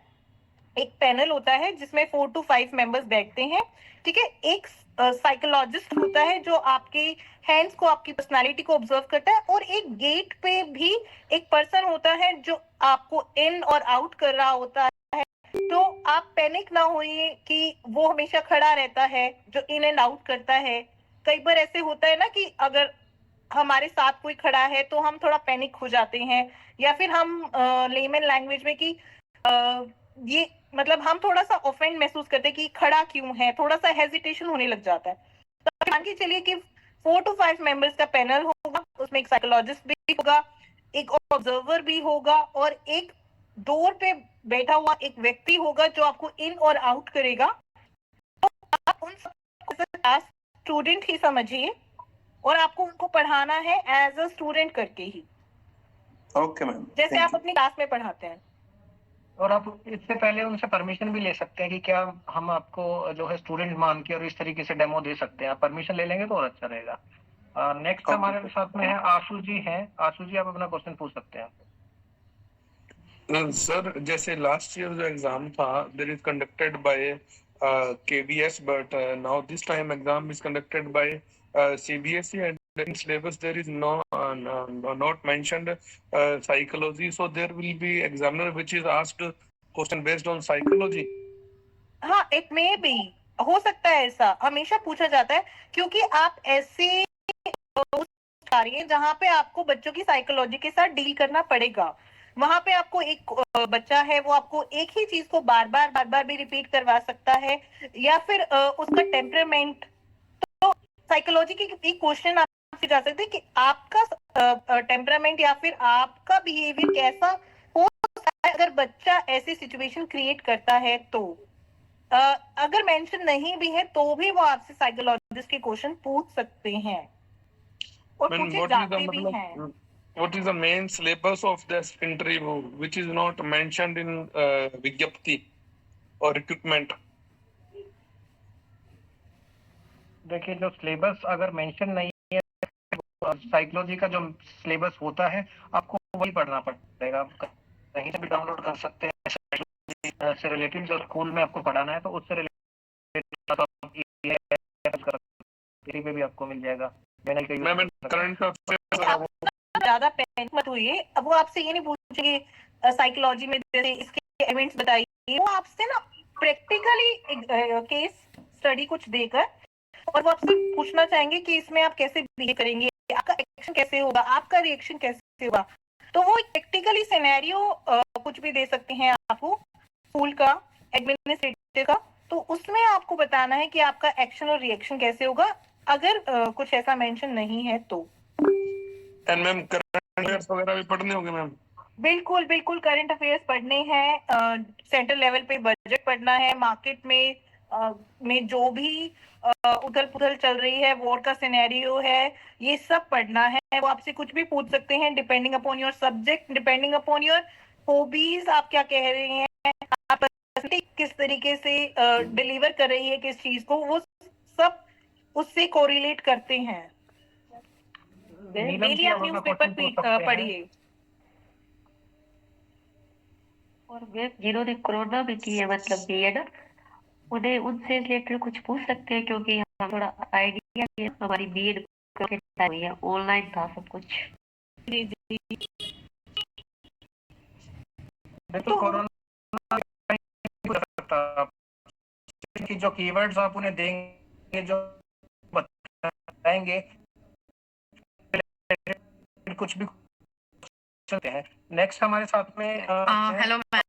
एक पैनल होता है जिसमें 4 to 5 मेंबर्स बैठते हैं, ठीक है। एक साइकोलॉजिस्ट होता है जो आपके हैंड्स को, आपकी पर्सनालिटी को ऑब्जर्व करता है, और एक गेट पे भी एक पर्सन होता है जो आपको इन और आउट कर रहा होता है। तो आप पैनिक ना होइए कि वो हमेशा खड़ा रहता है जो इन एंड आउट करता है। कई बार ऐसे होता है ना कि अगर हमारे साथ कोई खड़ा है तो हम थोड़ा पैनिक हो जाते हैं, या फिर हम लेमन लैंग्वेज में कि ये मतलब हम थोड़ा सा ऑफेंड महसूस करते हैं कि खड़ा क्यों है, थोड़ा सा हेजिटेशन होने लग जाता है। तो मान के चलिए कि 4 to 5 मेंबर्स का पैनल होगा, उसमें एक साइकोलॉजिस्ट भी होगा, एक ऑब्जर्वर भी होगा, और एक डोर पे बैठा हुआ एक व्यक्ति होगा जो आपको इन और आउट करेगा। तो आप उन सबको स्टूडेंट ही समझिए, और आपको उनको पढ़ाना है एज अ स्टूडेंट करके ही, ओके मैम, जैसे आप अपनी क्लास में पढ़ाते हैं। और आप इससे पहले उनसे परमिशन भी ले सकते हैं कि क्या हम आपको जो है स्टूडेंट मान के और इस तरीके से डेमो दे सकते हैं। आप परमिशन ले लेंगे तो और अच्छा रहेगा। नेक्स्ट हमारे साथ में है आशु जी हैं। आशु जी, आप अपना क्वेश्चन पूछ सकते हैं। सर जैसे लास्ट ईयर जो एग्जाम था there is conducted by KVS, but now this time exam is conducted by CBSE, and in syllabus there is not mentioned psychology, so there will be examiner which is asked question based on psychology. हाँ, इट मे बी, हो सकता है, ऐसा हमेशा पूछा जाता है, क्योंकि आप ऐसे कार्य जहाँ पे आपको बच्चों की साइकोलॉजी के साथ डील करना पड़ेगा। वहां पे आपको एक बच्चा है, वो आपको एक ही चीज को बार बार भी रिपीट करवा सकता है, या फिर उसका टेम्परामेंट। तो साइकोलॉजी की एक क्वेश्चन आपसे जा सकते हैं कि आपका टेम्परामेंट या फिर आपका बिहेवियर कैसा हो सकता है अगर बच्चा ऐसी सिचुएशन क्रिएट करता है। तो अगर मेंशन नहीं भी है तो भी वो आपसे साइकोलॉजिस्ट के क्वेश्चन पूछ सकते हैं, और पूछे जाते भी हैं। What is the main syllabus of this interview which is not mentioned in Vigyapti or recruitment? देखिए, जो सिलेबस अगर मेंशन नहीं है, साइकोलॉजी का जो सिलेबस होता है आपको वही पढ़ना पड़ेगा। कहीं से भी डाउनलोड कर सकते हैं, से रिलेटेड जो स्कूल में आपको पढ़ाना है तो उससे रिलेटेड पे भी आपको मिल जाएगा। मैम करंट ज्यादा पैनिक मत होइए। अब वो आपसे ये नहीं पूछेंगे साइकोलॉजी में जैसे इसके एलिमेंट्स बताइए, वो आपसे ना प्रैक्टिकली केस स्टडी कुछ देकर, और वो आपसे पूछना चाहेंगे कि इसमें आप कैसे बिहेव करेंगे, आपका एक्शन कैसे होगा, आपका रिएक्शन कैसे होगा। तो वो प्रैक्टिकली सिनेरियो कुछ भी दे सकते हैं आपको, स्कूल का, एडमिनिस्ट्रेटिव का, तो उसमें आपको बताना है कि आपका एक्शन और रिएक्शन कैसे होगा अगर कुछ ऐसा मेंशन नहीं है तो। एंड मैम करंट अफेयर्स वगैरह भी पढ़ने होंगे मैम? बिल्कुल बिल्कुल, करंट अफेयर्स पढ़ने हैं, सेंट्रल लेवल पे बजट पढ़ना है, मार्केट में जो भी उथल पुथल चल रही है, वॉर का सिनेरियो है, ये सब पढ़ना है। वो आपसे कुछ भी पूछ सकते हैं depending upon your subject, depending upon your hobbies, आप क्या कह रहे हैं, आप किस तरीके से डिलीवर कर रही है किस चीज को, वो सब उससे कोरिलेट करते हैं। नीलम डेली जी, आप अब अपना न्यूज़पेपर क्वेश्चन पूछ सकते हैं। पढ़िए। और मैम जिन्होंने कोरोना में की है मतलब बीएड, उन्हें उनसे रिलेटेड कुछ पूछ सकते हैं, क्योंकि हमें थोड़ा आइडिया है, हमारी बीएड हुई है, ऑनलाइन था सब कुछ। जी जी। देखो तो कोरोना की जो कीवर्ड्स आप उन्हें देंगे, जो बताएंगे, कुछ भी चलते हैं। नेक्स्ट हमारे साथ में हेलो मैम,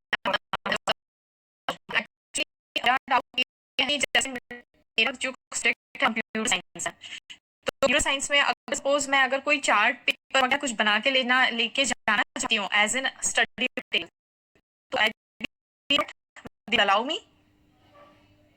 जैसे मेरा जो कंप्यूटर साइंस है, तो कंप्यूटर साइंस में अगर सपोज मैं अगर कोई चार्ट पेपर वगैरह कुछ बना के लेके जाना चाहती हूँ एज एन स्टडी मटेरियल, तो अलाउ मी?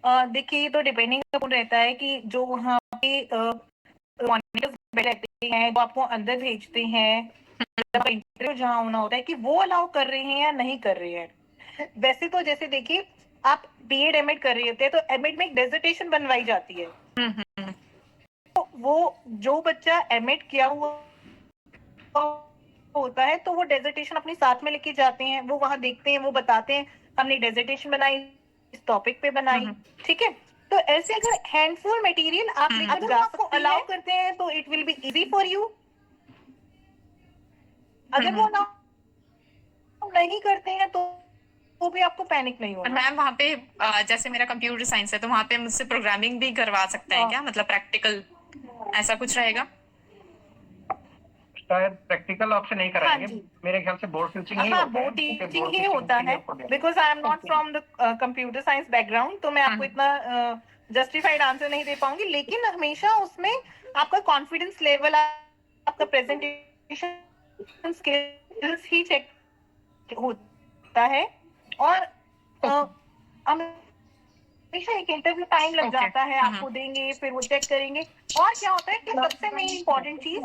देखिए, तो डिपेंडिंग अपन रहता है कि जो वहाँ पे मॉनिटर्स बैठते हैं, वो आपको अंदर भेजते हैं, इंटरव्यू जहाँ होना होता है, कि वो अलाउ कर रहे हैं या नहीं कर रहे हैं। वैसे तो जैसे देखिए, आप बीएड एमएड कर रहे होते हैं, तो एमएड में एक डेजर्टेशन बनवाई जाती है। तो वो जो बच्चा एमएड किया हुआ होता है, तो वो डेजर्टेशन अपने साथ में लेके जाते हैं, वो वहां देखते हैं, वो बताते हैं हमने डेजर्टेशन बनाई, इस टॉपिक पे बनाई, ठीक है। तो ऐसे अगर हैंडफुल मटेरियल आप लेकर जा सकते हैं, अलाउ करते हैं, तो it will be easy for you. अगर वो अलाउ नहीं करते हैं तो भी आपको पैनिक नहीं होना। मैम वहाँ पे जैसे मेरा कंप्यूटर साइंस है, तो वहाँ पे मुझसे प्रोग्रामिंग भी करवा सकते हैं क्या, मतलब प्रैक्टिकल ऐसा कुछ रहेगा? शायद प्रैक्टिकल आपसे नहीं कराएंगे, हाँ जी। मेरे ख्याल से बोर्ड टीचिंग ही हाँ, होता है। बोर्ड टीचिंग बोर्ड ही होता है, because I am not from the computer science background, तो मैं आपको इतना जस्टिफाइड आंसर नहीं दे पाऊंगी, लेकिन हमेशा उसमें आपका कॉन्फिडेंस लेवल, आपका प्रेजेंटेशन स्किल्स ही चेक होता है। और हमेशा एक इंटरव्यू टाइम लग जाता है, आपको देंगे, फिर वो चेक करेंगे। और क्या होता है कि सबसे मेन इंपॉर्टेंट चीज,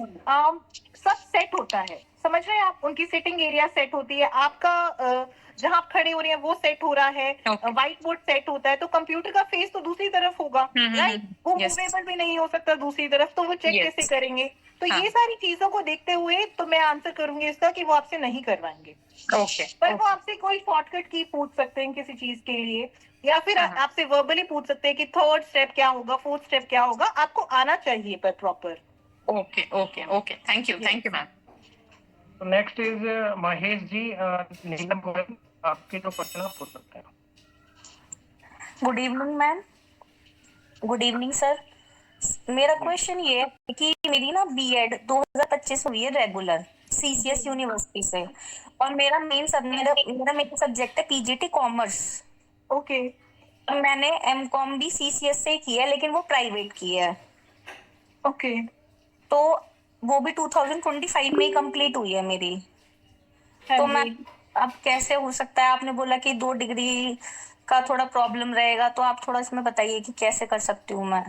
सब सेट होता है, समझ रहे हैं आप, उनकी सिटिंग एरिया सेट होती है, आपका जहां आप खड़े हो रहे हैं वो सेट हो रहा है, व्हाइट बोर्ड सेट होता है, तो कंप्यूटर का फेस तो दूसरी तरफ होगा, राइट, वो मूवेबल भी नहीं हो सकता दूसरी तरफ, तो वो चेक कैसे करेंगे। तो ये सारी चीजों को देखते हुए तो मैं आंसर करूंगी इसका कि वो आपसे नहीं करवाएंगे। पर वो आपसे कोई शॉर्टकट की पूछ सकते हैं किसी चीज के लिए, या फिर आपसे वर्बली पूछ सकते हैं कि थर्ड स्टेप क्या होगा, फोर्थ स्टेप क्या होगा, आपको आना चाहिए पर proper. Okay okay okay, thank you ma'am. तो नेक्स्ट इज महेश जी, नीलम गोयल, आपके जो क्वेश्चन आप पूछ सकते हैं। Good evening ma'am. Good evening sir. मेरा क्वेश्चन ये है कि मेरी ना बीएड 2025 हुई है रेगुलर सीसीएस यूनिवर्सिटी से, और मेरा मेन सब्जेक्ट है पीजीटी कॉमर्स। ओके। मैंने एमकॉम भी सीसीएस से किया है, लेकिन वो प्राइवेट की है। ओके। तो वो भी 2025 में ही कंप्लीट हुई है मेरी। तो मैं अब कैसे हो सकता है, आपने बोला कि 2 डिग्री का थोड़ा प्रॉब्लम रहेगा, तो आप थोड़ा इसमें बताइए कि कैसे कर सकती हूँ मैं।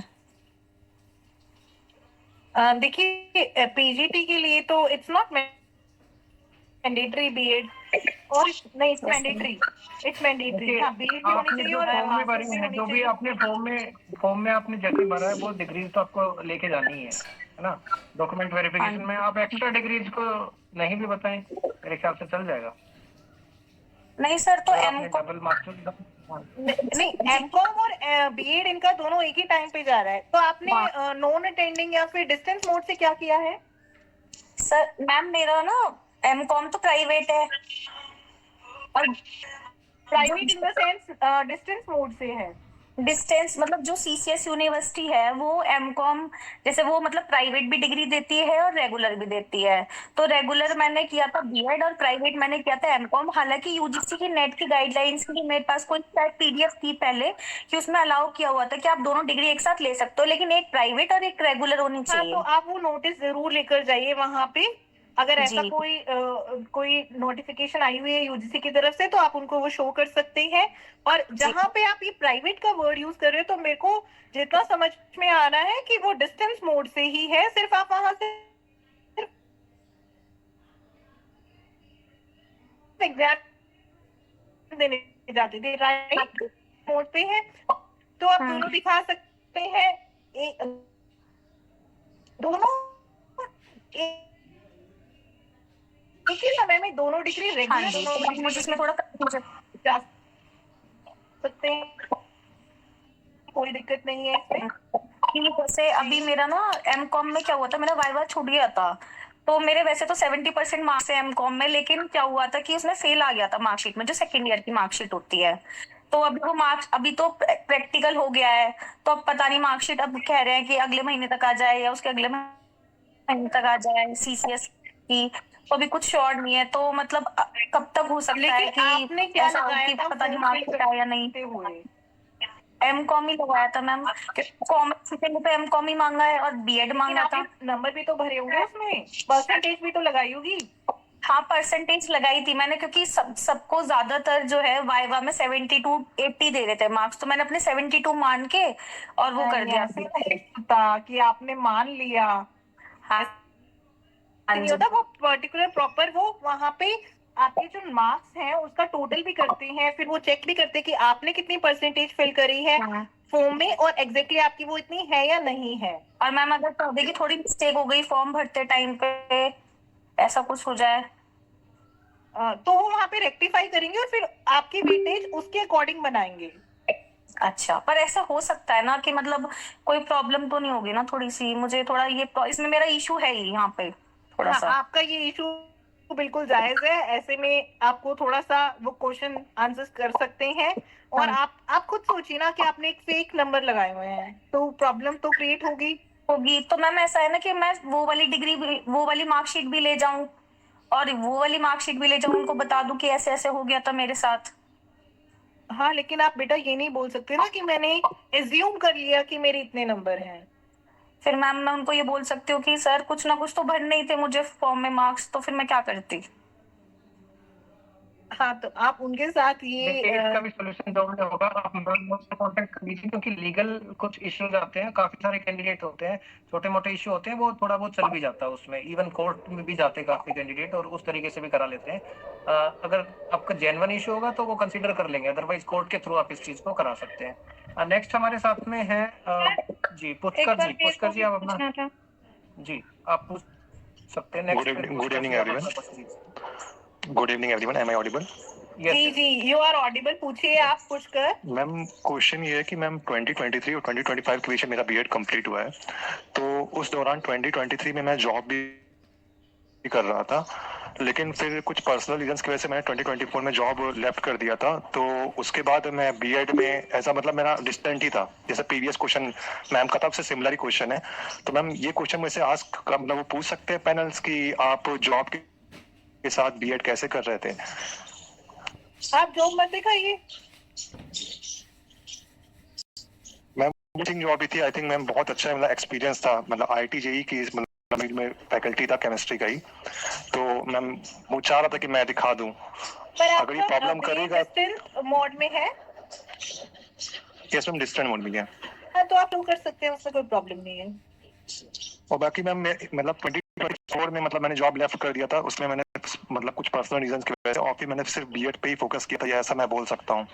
देखिए, पीजीटी के लिए तो इट्स नॉट मैंडेटरी बीएड, और नहीं, इट्स मैंडेटरी। हाँ, बीएड भी होनी आपने चाहिए जो और फॉर्म में भरी मास्टर्स भी है, होनी जो भी चाहिए। आपने फॉर्म में आपने जैसे भरा है, वो डिग्रीज तो आपको लेके जानी है ना। डॉक्यूमेंट वेरिफिकेशन में आप एक्स्ट्रा डिग्रीज को नहीं भी बताएं, मेरे ख्याल से चल जाएगा। नहीं सर, तो एमकॉम, डबल मास्टर नहीं, एमकॉम और बीएड इनका दोनों एक ही टाइम पे जा रहा है। तो आपने नॉन अटेंडिंग या फिर डिस्टेंस मोड से क्या किया है? सर मैम, मेरा ना एमकॉम तो प्राइवेट है, और private in the sense distance mode से है। डिस्टेंस मतलब जो सीसीएस यूनिवर्सिटी है वो एमकॉम जैसे वो मतलब प्राइवेट भी डिग्री देती है और रेगुलर भी देती है। तो रेगुलर मैंने किया था बीएड और प्राइवेट मैंने किया था एमकॉम। हालांकि यूजीसी की नेट की गाइडलाइंस की मेरे पास कोई शायद पीडीएफ थी पहले कि उसमें अलाउ किया हुआ था कि आप दोनों डिग्री एक साथ ले सकते हो, लेकिन एक प्राइवेट और एक रेगुलर होनी हाँ, चाहिए। तो आप वो नोटिस जरूर लेकर जाइए वहां पे। अगर ऐसा जी। कोई नोटिफिकेशन आई हुई है यूजीसी की तरफ से तो आप उनको वो शो कर सकते हैं। और जहां पे आप ये प्राइवेट का वर्ड यूज कर रहे हो तो मेरे को जितना समझ में आ रहा है कि वो डिस्टेंस मोड से ही है, सिर्फ आप वहां से एग्जाम देने जाते थे, राइट? मोड पे है तो आप दोनों दिखा सकते हैं। दोनों एक ही समय में दोनों डिग्री रेगुलर मुझे इसमें थोड़ा जा सकते हैं, कोई दिक्कत नहीं है इसमें। जैसे अभी मेरा ना एमकॉम में क्या हुआ था, मेरा वाइवा छूट गया था। तो मेरे वैसे तो 70% मार्क्स है एमकॉम में, लेकिन क्या हुआ था कि उसमें फेल आ गया था मार्कशीट में, जो सेकेंड ईयर की मार्कशीट होती है। तो अभी वो मार्क्स अभी तो प्रैक्टिकल हो गया है, तो अब पता नहीं मार्कशीट अब कह रहे हैं कि अगले महीने तक आ जाए या उसके अगले महीने तक आ जाए सीसीएस की। तो अभी कुछ श्योर नहीं है, तो मतलब कब तक हो सकता है लेकिन आपने कि क्या ऐसा हो लगाया कि था पता नहीं फॉर्म मार्कशीट आया या नहीं। हुए? एमकॉम ही लगाया था मैम, कॉमर्स के लिए तो एमकॉम ही मांगा है और बीएड मांगा था। नंबर भी तो भरे होंगे उसमें, परसेंटेज भी तो लगाई होगी। हाँ परसेंटेज लगाई थी मैंने, क्योंकि सबको ज्यादातर जो है वाइवा में 72 80 दे रहे थे मार्क्स, तो मैंने अपने 72 मान के और वो कर दिया था कि आपने मान लिया। हाँ नहीं होता वो पर्टिकुलर प्रॉपर वो वहां पे आपके जो मार्क्स हैं उसका टोटल भी करते हैं, फिर वो चेक भी करते हैं कि आपने कितनी परसेंटेज फिल करी है फॉर्म में और एग्जैक्टली आपकी वो इतनी है या नहीं है। और मैम अगर पौधे की थोड़ी मिस्टेक हो गई फॉर्म भरते टाइम पे, ऐसा कुछ हो जाए तो वो वहां पे रेक्टिफाई करेंगे और फिर आपकी वेटेज उसके अकॉर्डिंग बनाएंगे। अच्छा, पर ऐसा हो सकता है ना कि मतलब कोई प्रॉब्लम तो नहीं होगी ना थोड़ी सी, मुझे थोड़ा ये इसमें मेरा इशू है ही यहाँ पे थोड़ा सा। आपका ये इशू बिल्कुल जायज है, ऐसे में आपको थोड़ा सा वो क्वेश्चन आंसर कर सकते हैं। और आप खुद सोचिए ना कि आपने एक फेक नंबर लगाए हुए हैं तो प्रॉब्लम तो क्रिएट होगी। तो मैम ऐसा है ना कि मैं वो वाली डिग्री भी, वो वाली मार्कशीट भी ले जाऊं और वो वाली मार्कशीट भी ले जाऊं, उनको बता दूं कि ऐसे ऐसे हो गया था मेरे साथ। हाँ, लेकिन आप बेटा ये नहीं बोल सकते ना कि मैंने एज्यूम कर लिया कि मेरे इतने नंबर हैं। फिर मैम मैं उनको ये बोल सकती हूँ कि सर कुछ ना कुछ तो भरने ही थे मुझे फॉर्म में मार्क्स, तो फिर मैं क्या करती। हाँ, तो आप उनके साथ ये इसका भी सोल्यूशन जो भी होगा आप मुझसे कांटेक्ट कर लीजिए, क्योंकि लीगल कुछ इश्यूज आते हैं, काफी सारे कैंडिडेट होते हैं, छोटे मोटे इशू होते हैं, वो थोड़ा बहुत चल भी जाता है उसमें, इवन कोर्ट में भी जाते हैं काफी कैंडिडेट और उस तरीके से भी करा लेते हैं। अगर आपका जेन्युइन इशू होगा तो वो कंसीडर कर लेंगे, अदरवाइज कोर्ट के थ्रू आप इस चीज को करा सकते हैं। नेक्स्ट हमारे साथ में है जी पुष्कर जी आप अपना जी आप पूछ सकते हैं। Next good evening everyone, am I audible? जी यू आर ऑडिबल, पूछिए आप पुष्कर। मैम क्वेश्चन ये है कि मैम 2023 और 2025 के बीच में मेरा बीएड कंप्लीट हुआ है, तो उस दौरान 2023 में मैं जॉब भी कर रहा था, लेकिन फिर कुछ पर्सनल रीजंस की वजह से मैंने 2024 में जॉब लेफ्ट कर दिया था। तो उसके बाद मैं बीएड में ऐसा मतलब मेरा डिस्टेंट ही था, जैसे प्रीवियस क्वेश्चन मैम का था उससे सिमिलर ही क्वेश्चन है। तो मैम ये क्वेश्चन मुझसे आस्क मतलब वो पूछ सकते हैं पैनल्स की आप जॉब के साथ बीएड कैसे कर रहे थे? आप जॉब मत दिखाइए। मैम टीचिंग जॉब भी थी, आई थिंक मैम बहुत अच्छा मतलब एक्सपीरियंस था, मतलब आईआईटी जेईई की मतलब में फैकल्टी था केमिस्ट्री का ही, तो मैम वो चाह रहा था कि मैं दिखा दूं। पर अगर ये प्रॉब्लम करेगा मोड में है। यस मैम डिस्टेंट मोड में है। हाँ, तो आप कर सकते हैं, उसमें कोई प्रॉब्लम नहीं है। और बाकी मैम मतलब 2024 में मतलब मैंने जॉब लेफ्ट कर दिया था, उसमें मैंने मतलब कुछ पर्सनल रीजंस की वजह से, और फिर मैंने सिर्फ बीएड पे ही फोकस किया था, या ऐसा मैं बोल सकता हूँ?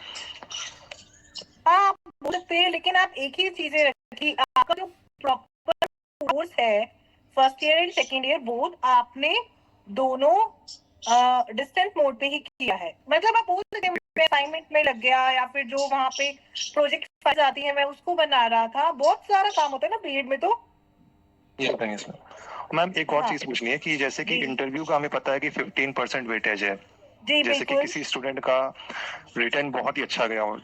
आप बोल सकते हैं, लेकिन आप एक ही चीजें रखिए, आपका जो प्रॉपर कोर्स है first year and second year both आपने दोनों डिस्टेंस मोड पे ही किया है। मतलब आप बोल सकते हैं मैं असाइनमेंट में लग गया, या फिर जो वहाँ पे प्रोजेक्ट फाइल आती है मैं उसको बना रहा था, बहुत सारा काम होता है ना बीएड में। तो यस मैम एक और चीज पूछनी है कि जैसे कि इंटरव्यू का हमें पता है कि 15% वेटेज है, जैसे कि किसी स्टूडेंट का रिटर्न बहुत ही अच्छा गया हो,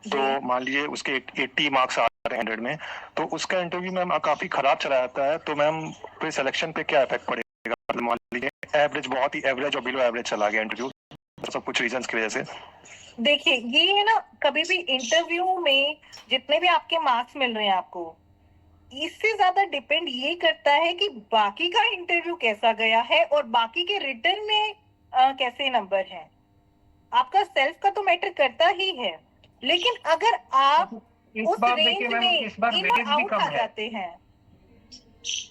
तो मान लीजिए उसके 80 मार्क्स आ रहे हैं 100 में, तो उसका इंटरव्यू मैम काफी खराब चला जाता है, तो मैम फिर सिलेक्शन पे क्या इफेक्ट पड़ेगा? मतलब मान लीजिए एवरेज, बहुत ही एवरेज और बिलो एवरेज चला गया इंटरव्यू, सब कुछ रीजंस की वजह से। देखिए, ये है ना, कभी भी इंटरव्यू में जितने भी आपके मार्क्स मिल रहे हैं आपको, इससे ज्यादा डिपेंड ये करता है कि बाकी का इंटरव्यू कैसा गया है और बाकी के रिटर्न में कैसे नंबर हैं। आपका सेल्फ का तो मैटर करता ही है, लेकिन अगर आप इस उस बार रेंज देखिए मैम, में इस बार इन और वेटेज भी आउट कम आ है। जाते हैं।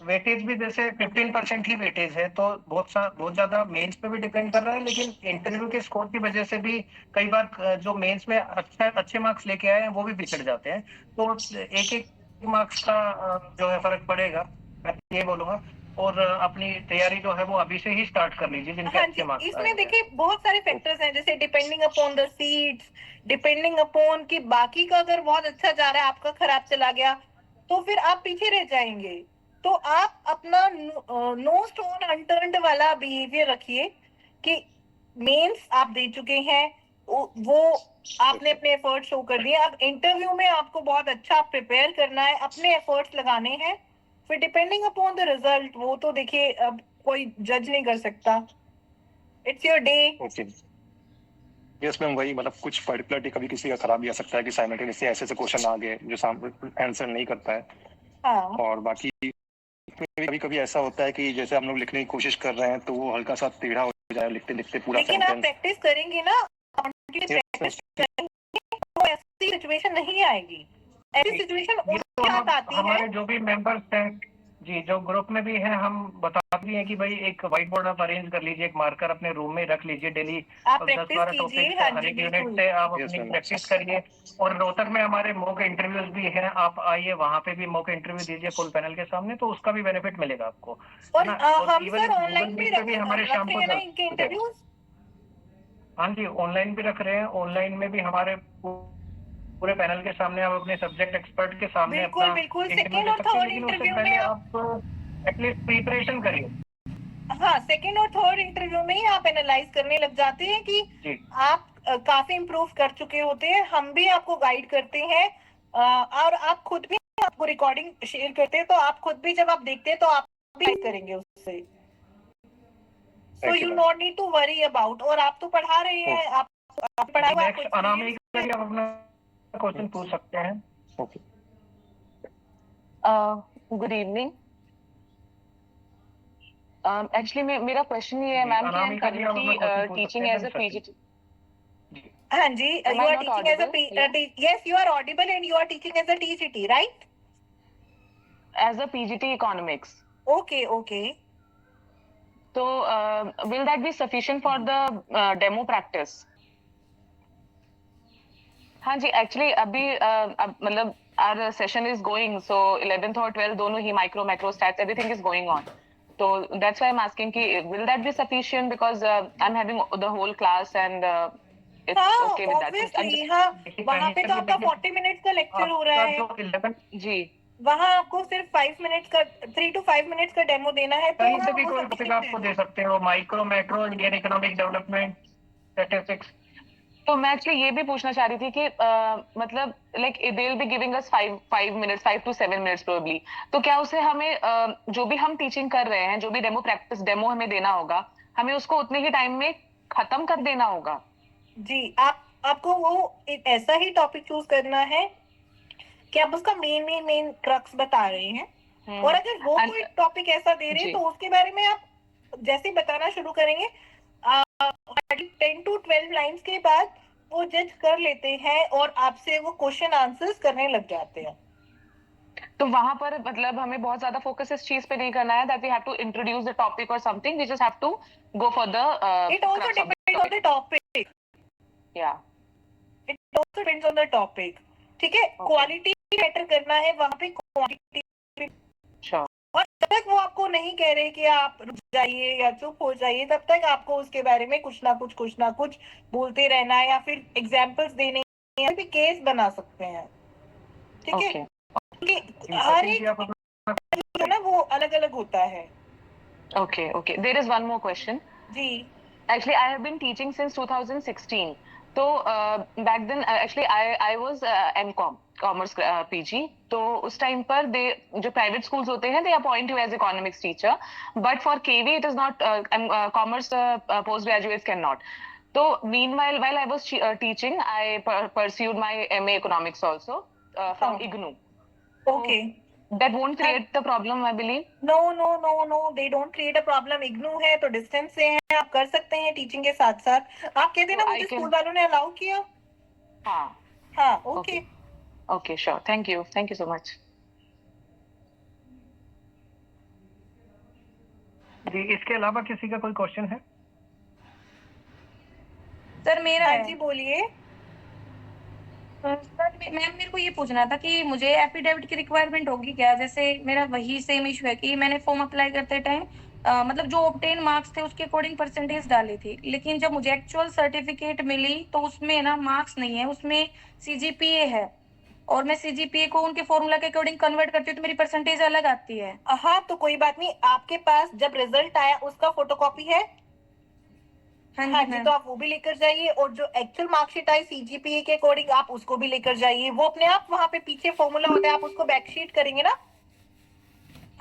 वेटेज भी जैसे 15% ही वेटेज है, तो बहुत ज्यादा मेंस पे भी डिपेंड कर रहा है, लेकिन इंटरव्यू के स्कोर की वजह से भी कई बार जो मेंस में अच्छे मार्क्स लेके आए हैं वो भी पिछड़ जाते हैं। तो एक एक मार्क्स का जो है फर्क पड़ेगा, मैं ये बोलूंगा। और अपनी तैयारी जो है वो अभी से ही स्टार्ट कर लीजिए जिनके हाँ अच्छे जी, मार्क्स आए इसमें हैं। देखिए बहुत सारे फैक्टर्स हैं, जैसे depending upon the seats, depending upon कि बाकी का अगर बहुत अच्छा जा रहा है, आपका खराब चला गया, तो फिर आप पीछे रह जाएंगे। तो आप अपना नो स्टोन अनटर्न्ड वाला बिहेवियर रखिए कि मेंस आप दे चुके हैं, वो आपने अपने एफर्ट शो कर दिए। अब इंटरव्यू में आपको बहुत अच्छा प्रिपेयर करना है, अपने एफर्ट्स लगाने हैं, फिर डिपेंडिंग अपॉन द रिजल्ट, वो तो देखिए अब कोई जज नहीं कर सकता। It's your day. Okay, yes ma'am, वही मतलब कुछ पर्टिकुलर डे कभी किसी का खराब भी आ सकता है कि साइमल्टेनियसली ऐसे क्वेश्चन आ गए जो सामने आंसर नहीं करता है। हाँ, और बाकी कभी कभी ऐसा होता है कि जैसे हम लोग लिखने की कोशिश कर रहे हैं तो वो हल्का सा टेढ़ा हो जाए लिखते लिखते पूरा लेकिन आप सेंटेंस। प्रैक्टिस करेंगे ना, प्रैक्टिस करेंगे तो ऐसी सिचुएशन नहीं आएगी। ऐसी सिचुएशन ये तो उसके साथ आती है। हमारे जो भी मेंबर्स हैं जी, जो ग्रुप में भी हैं, हम बता दिए हैं कि भाई एक व्हाइट बोर्ड आप अरेंज कर लीजिए, एक मार्कर अपने रूम में रख लीजिए, डेली आप 10-12 प्रैक्टिस कीजिए। टॉपिक हाँ हर जी, एक यूनिट बिल्कुल। से आप Yes, अपनी ma'am. प्रैक्टिस करिए। और रोहतक में हमारे मॉक इंटरव्यूज भी हैं, आप आइए वहां पे भी मॉक इंटरव्यू दीजिए फुल पैनल के सामने, तो उसका भी बेनिफिट मिलेगा आपको, है और ना। हम इवन सर गूगल ऑनलाइन भी मीट पे भी हमारे रख शाम रहे को हैं ना इनके इंटरव्यूज। हाँ जी, ऑनलाइन भी रख रहे हैं। ऑनलाइन में भी हमारे पूरे पैनल के सामने आप अपने सब्जेक्ट एक्सपर्ट के सामने बिल्कुल अपना बिल्कुल, इंटरव्यू सेकेंड दे और सकते हैं, थर्ड लेकिन उससे इंटरव्यू पहले में आप एटलीस्ट प्रिपरेशन करिए। हाँ, सेकेंड और थर्ड इंटरव्यू में ही आप एनालाइज करने लग जाते हैं कि जी, आप काफी इम्प्रूव कर चुके होते हैं। हम भी आपको गाइड करते हैं, और आप खुद भी आपको रिकॉर्डिंग शेयर करते हैं, तो आप खुद भी जब आप देखते हैं तो आप भी करेंगे उससे। So Thank you, you ma'am. Not need to worry about. और आप तो पढ़ा रहे हैं, आप पढ़ाई को आपको नेक्स्ट अनामिका experience जी, आप अपना क्वेश्चन पूछ सकते हैं। Okay, good evening. एक्चुअली मेरा क्वेश्चन ये है जी, मैम कि आई एम अनामिका जी, आप अपना क्वेश्चन करंटली पूछ सकते टीचिंग हैं एज अ मैम, पीजीटी। हाँ जी, Am you I are not teaching as a audible? Hello? yes, you are audible and you are teaching as a TCT, right? As a PGT economics. Okay, okay. So will that be sufficient for the demo practice? हाँ जी, एक्चुअली अभी अब मतलब our session is going, so 11th और 12th दोनों ही micro macro stats everything is going on. So that's why I'm asking कि will that be sufficient because I'm having the whole class and it's हाँ, okay with that. I'm obviously, just, हाँ, देखिए, वहाँ पे तो कहीं आपका देखिए, 40 मिनट्स का लेक्चर हो रहा आपका है। जो 11 जी वहाँ आपको सिर्फ 5 मिनट्स का 3 to 5 मिनट्स का डेमो देना है, तो कहीं हाँ, से भी वो कोई टॉपिक sufficient आपको है। दे सकते हो, micro macro, Indian economic development, statistics. तो मैं एक्चुअली ये भी पूछना चाह रही थी कि मतलब like they will be giving us 5 to 7 minutes probably, तो क्या उसे हमें जो भी हम टीचिंग कर रहे हैं, जो भी डेमो हमें देना होगा, हमें उसको उतने ही टाइम में खत्म कर देना होगा? जी, आपको वो ऐसा ही टॉपिक चूज करना है कि आप उसका मेन क्रक्स बता रहे हैं। और अगर वो कोई टॉपिक ऐसा दे रहे हैं तो उसके बारे में आप जैसे बताना शुरू करेंगे, 10 to 12 लाइंस के बाद वो जज कर लेते हैं और आपसे वो क्वेश्चन आंसर्स करने लग जाते हैं। तो वहां पर मतलब हमें बहुत ज्यादा फोकस इस चीज पे नहीं करना है that we have to introduce the topic और something, we just have to go for the it also depends on the topic. या it also depends on the topic. ठीक है, क्वालिटी मैटर करना है वहां पे, क्वांटिटी। श्योर। और जब तक वो आपको नहीं कह रहे कि आप रुक जाइए या चुप हो जाइए, तब तक आपको उसके बारे में कुछ ना कुछ बोलते रहना है, या फिर एग्जांपल्स देने या भी केस बना सकते हैं। ठीक है, क्योंकि हर एक जो ना वो अलग अलग होता है। Okay, there is one more question जी। Actually I have been teaching since 2016, तो back then actually I was MCom commerce PG, तो उस टाइम पर दे जो प्राइवेट स्कूल्स होते हैं they appoint you as economics teacher, but for KV it is not, commerce post graduates can not. So meanwhile, while I was teaching, I pursued my MA Economics also from IGNOU. Okay. That won't create the problem, I believe. No, they don't create a problem. IGNOU है तो डिस्टेंस से है, आप कर सकते हैं टीचिंग के साथ साथ. आप कहते हैं ना मुझे स्कूल वालों ने अलाउ किया. हाँ, okay. Okay, sure. Thank you so much. जी, इसके अलावा किसी का कोई क्वेश्चन है? सर मेरा हाँ है. जी, बोलिए. सर मैम मेरे को ये पूछना था कि मुझे एफिडेविट की रिक्वायरमेंट होगी क्या? जैसे मेरा वही सेम इशू है कि मैंने फॉर्म अप्लाई करते टाइम मतलब जो ऑब्टेन मार्क्स थे उसके अकॉर्डिंग परसेंटेज डाली थी, लेकिन जब मुझे एक्चुअल सर्टिफिकेट मिली तो उसमें ना मार्क्स नहीं है, उसमें सीजीपीए है, और मैं सीजीपीए को उनके फॉर्मूला के अकॉर्डिंग कन्वर्ट करती हूँ तो मेरी परसेंटेज अलग आती है. हाँ, तो कोई बात नहीं. आपके पास जब रिजल्ट आया उसका फोटोकॉपी है? हाँ जी, तो आप वो भी लेकर जाइए, और जो एक्चुअल मार्कशीट आई सीजीपीए के अकॉर्डिंग आप उसको भी लेकर जाइए. वो अपने आप वहाँ पे पीछे फॉर्मूला होता है, आप उसको बैकशीट करेंगे ना.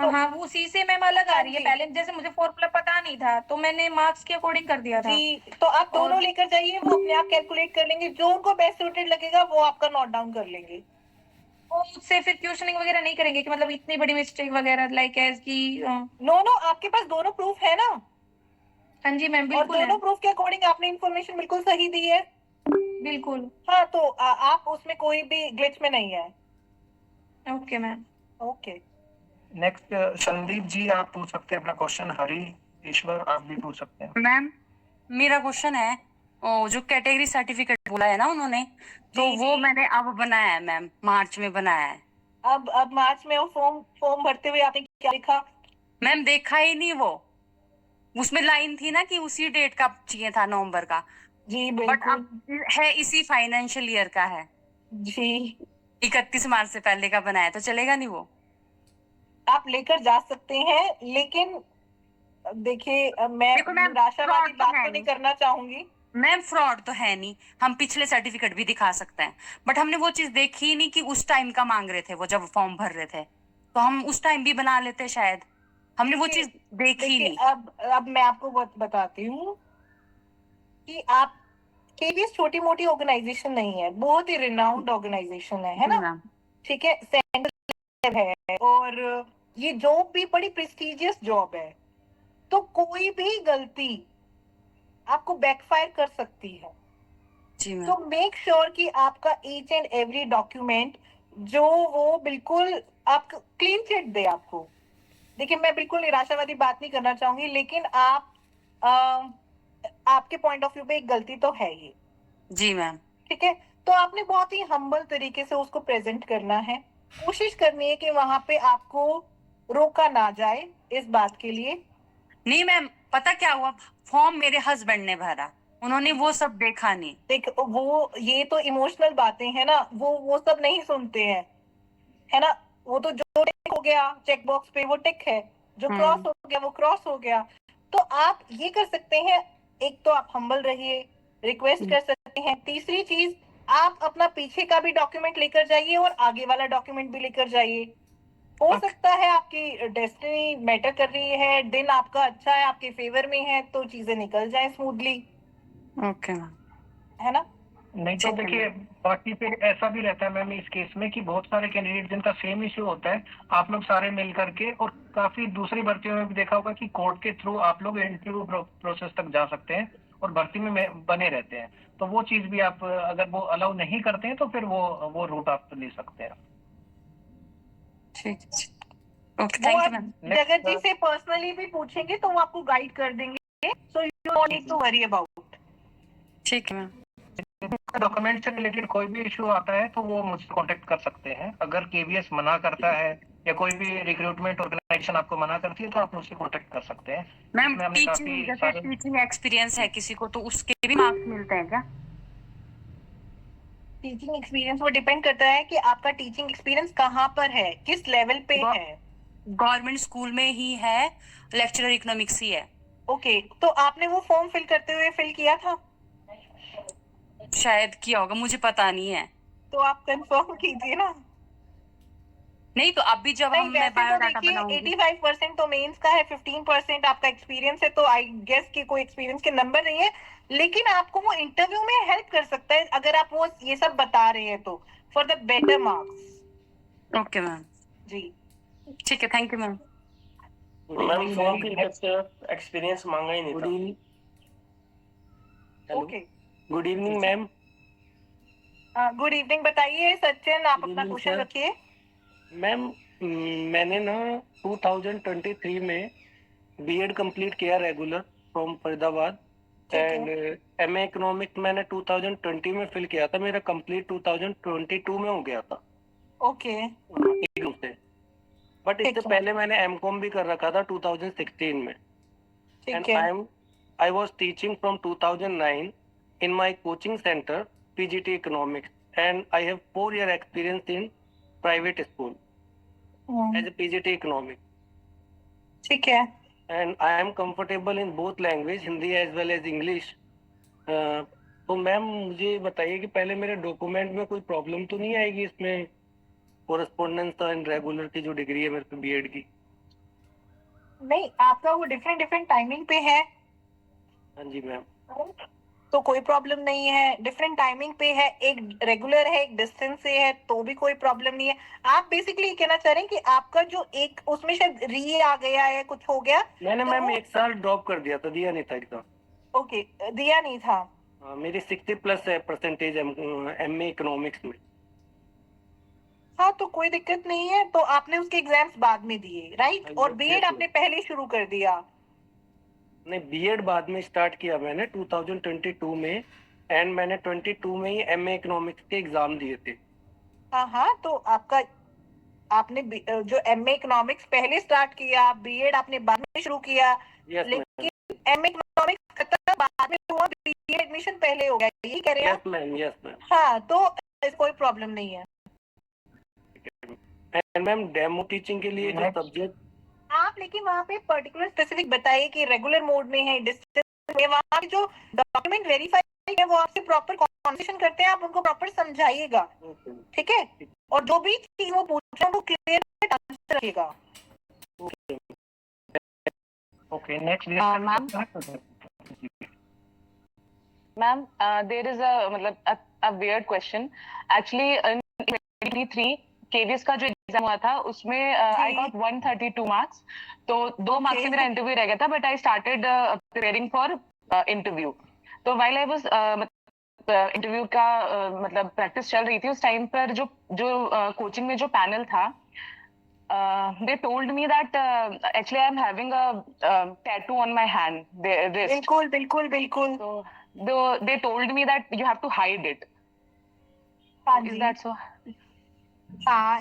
हाँ, वो उसी से मैम अलग आ रही है. पहले जैसे मुझे फॉर्मूला पता नहीं था तो मैंने मार्क्स के अकॉर्डिंग कर दिया था. जी, तो आप दोनों लेकर जाइए, वो अपने आप कैलकुलेट कर लेंगे. जो उनको बेस्ट सूटेड लगेगा वो आपका नोट डाउन कर लेंगे. वो मुझसे फिर क्वेश्चनिंग वगैरह नहीं करेंगे कि मतलब इतनी बड़ी मिस्टेक वगैरह लाइक एज की? नो, आपके पास दोनों प्रूफ है ना? हाँ जी मैम, और बिल्कुल दोनों प्रूफ के अकॉर्डिंग आपने इन्फॉर्मेशन बिल्कुल सही दी है. बिल्कुल. हाँ, तो आप उसमें कोई भी ग्लिच में नहीं है. Okay ma'am. Okay. Next Sandeep ji, आप पूछ सकते हैं अपना क्वेश्चन. हरी ईश्वर, आप भी पूछ सकते हैं. मैम मेरा क्वेश्चन है, जो कैटेगरी सर्टिफिकेट बोला है ना उन्होंने, तो वो मैंने अब बनाया है मैम, मार्च में बनाया है. अब मार्च में वो फॉर्म भरते हुए आपने क्या लिखा? मैम देखा ही नहीं, वो उसमें लाइन थी ना कि उसी डेट का चाहिए था, नवंबर का. जी बट बिल्कुल. अब है इसी फाइनेंशियल ईयर का है, जी 31 मार्च से पहले का बनाया, तो चलेगा नहीं वो? आप लेकर जा सकते हैं, लेकिन देखिए मैं देखो मैम, निराशावादी fraud तो बात है तो नहीं नहीं. करना चाहूंगी. मैम फ्रॉड तो है नहीं, हम पिछले सर्टिफिकेट भी दिखा सकते हैं, बट हमने वो चीज देखी ही नहीं कि उस टाइम का मांग रहे थे वो, जब फॉर्म भर रहे थे तो हम उस टाइम भी बना लेते शायद. हमने वो चीज देखी ही देखिए, नहीं. अब मैं आपको बताती हूँ कि आप केवीएस छोटी मोटी ऑर्गेनाइजेशन नहीं है, बहुत ही रिनाउंड ऑर्गेनाइजेशन है ना? ठीक है, सेंट्रल है, और ये जॉब भी बड़ी प्रेस्टिजियस जॉब है, तो कोई भी गलती आपको बैकफायर कर सकती है. तो मेक श्योर कि आपका ईच एंड एवरी डॉक्यूमेंट जो वो बिल्कुल आप क्लीन चिट दे आपको. देखिए, मैं बिल्कुल निराशावादी बात नहीं करना चाहूंगी, लेकिन आपके पॉइंट ऑफ व्यू पे एक गलती तो है ये. जी मैम. ठीक है, तो आपने बहुत ही हम्बल तरीके से उसको प्रेजेंट करना है. कोशिश करनी है कि वहां पे आपको रोका ना जाए इस बात के लिए. नहीं मैम, पता क्या हुआ, फॉर्म मेरे हस्बैंड ने भरा, उन्होंने वो सब देखा नहीं. देख, वो ये तो इमोशनल बातें हैं ना, वो सब नहीं सुनते हैं, है ना? वो तो जो टिक हो गया चेक बॉक्स पे वो टिक है, जो क्रॉस हो गया वो क्रॉस हो गया. तो आप ये कर सकते हैं, एक तो आप हम्बल रहिए, रिक्वेस्ट कर सकते हैं. तीसरी चीज, आप अपना पीछे का भी डॉक्यूमेंट लेकर जाइए और आगे वाला डॉक्यूमेंट भी लेकर जाइए. हो सकता है आपकी डेस्टिनी मैटर कर रही है, दिन आपका अच्छा है, आपके फेवर में है, तो चीजें निकल जाए स्मूथली. Okay ma'am. है ना? नहीं तो देखिए, बाकी फिर ऐसा भी रहता है मैम इस केस में कि बहुत सारे कैंडिडेट जिनका सेम इश्यू होता है, आप लोग सारे मिल करके, और काफी दूसरी भर्तियों में भी देखा होगा कि कोर्ट के थ्रू आप लोग इंटरव्यू प्रोसेस तक जा सकते हैं और भर्ती में बने रहते हैं. तो वो चीज भी आप, अगर वो अलाउ नहीं करते हैं तो फिर वो रूट आप ले सकते हैं. ठीक है, ओके, थैंक यू मैम. जगत जी से पर्सनली भी पूछेंगे तो वो आपको गाइड कर देंगे. So you don't need to worry about. ठीक है मैम. डॉक्यूमेंट से रिलेटेड कोई भी इशू आता है तो वो मुझसे कांटेक्ट कर सकते हैं. अगर केवीएस मना करता है या कोई भी रिक्रूटमेंट ऑर्गेनाइजेशन आपको मना करती है तो आप मुझसे कांटेक्ट कर सकते हैं. मैम टीचिंग एक्सपीरियंस है किसी को तो उसके भी मार्क्स मिलते हैं क्या? टीचिंग एक्सपीरियंस वो डिपेंड करता है कि आपका टीचिंग एक्सपीरियंस कहाँ पर है, किस लेवल पे है. गवर्नमेंट स्कूल में ही है, लेक्चरर इकोनॉमिक्स ही है. ओके, तो आपने वो फॉर्म फिल करते हुए फिल किया था? शायद किया होगा, मुझे पता नहीं है। तो आप कंफर्म कीजिए ना। नहीं तो अभी जब नहीं, मैं वैसे तो बायोडाटा देखिए बनाऊंगी 85% तो मेंस का है, 15% आपका एक्सपीरियंस है, तो आई गेस कि कोई एक्सपीरियंस के नंबर नहीं है, लेकिन आपको वो इंटरव्यू में हेल्प कर सकता है अगर आप वो ये सब बता रहे हैं तो, for the better marks. Okay ma'am, जी ठीक है, thank you ma'am. Ma'am form fill करते वक्त एक्सपीरियंस मांगा ही नहीं था। Hello, okay, good evening ma'am. Good evening, बताइए सचिन, आप Good अपना evening, क्वेश्चन sir. रखिए। मैम मैंने ना 2023 में बीएड कंप्लीट किया regular from Faridabad, and MA economics मैंने 2020 में फिल किया था, मेरा कंप्लीट 2022 में हो गया था ओके, एकदम से। बट इससे ठीक है, पहले मैंने एमकॉम भी कर रखा था 2016 में, एंड ठीक है, I was teaching from 2009 in my coaching center PGT Economics, and I have 4-year experience in private school as a PGT Economics, ठीक है। and I am comfortable in both language Hindi as well as English. तो मैम मुझे बताइए कि पहले मेरे डॉक्यूमेंट में कोई प्रॉब्लम तो नहीं आएगी इसमें, कोरेस्पोंडेंस एंड रेगुलर की जो डिग्री है मेरे पे बीएड की? नहीं, आपका वो डिफरेंट डिफरेंट टाइमिंग पे है, हाँ जी मैम। तो कोई प्रॉब्लम नहीं है। डिफरेंट टाइमिंग पे है, एक रेगुलर है, एक डिस्टेंस से है, तो भी कोई प्रॉब्लम नहीं है। आप बेसिकली कहना चाह रहे हैं कि आपका जो एक उसमें शायद री आ गया है, कुछ हो गया। मैंने तो मैम 1 साल ड्रॉप कर दिया था, दिया नहीं था एग्जाम। ओके, दिया नहीं था। मेरी 60+ है परसेंटेज एमए इकोनॉमिक्स में। हाँ, तो कोई दिक्कत नहीं है, तो आपने उसके एग्जाम्स बाद में दिए, राइट? और बीएड yes, आपने पहले शुरू कर दिया? नहीं, बीएड बाद में स्टार्ट किया मैंने 2022 में, एंड मैंने 22 में ही एमए इकोनॉमिक्स के एग्जाम दिए थे। हाँ हाँ, तो आपका आपने जो एमए इकोनॉमिक्स पहले स्टार्ट किया, बीएड आपने बाद में शुरू किया, लेकिन एमए इकोनॉमिक्स खत्म बाद में हुआ, बीएड एडमिशन पहले हो गया, यही कह रहे हैं आप? Yes ma'am. हाँ, तो कोई प्रॉब्लम नहीं है। एंड मैम डेमो टीचिंग के लिए जो सब्जेक्ट आप लेकिन वहाँ पे पर्टिकुलर स्पेसिफिक बताइए कि रेगुलर मोड में है, डिस्टेंस में, वहाँ पे जो डॉक्यूमेंट वेरीफाई है वो आपसे प्रॉपर कॉन्वर्सेशन करते हैं, आप उनको प्रॉपर समझाइएगा, ठीक है? और जो भी चीज वो पूछ रहे हैं वो क्लियर आंसर रखिएगा। Okay, next ma'am there is a मतलब a weird question actually in 2023 KVS का जो एग्जाम हुआ था उसमें आई गॉट 132 मार्क्स, तो 2 मार्क्स से मेरा इंटरव्यू रह गया था, but I started preparing for interview. तो व्हाइल आई वाज इंटरव्यू का मतलब प्रैक्टिस चल रही थी, उस टाइम पर जो कोचिंग में जो पैनल था, they told me that actually I am having a tattoo on my hand, wrist. बिल्कुल बिल्कुल बिल्कुल। So they told me that you have to hide it. हाँ Is जी, that so? हाँ,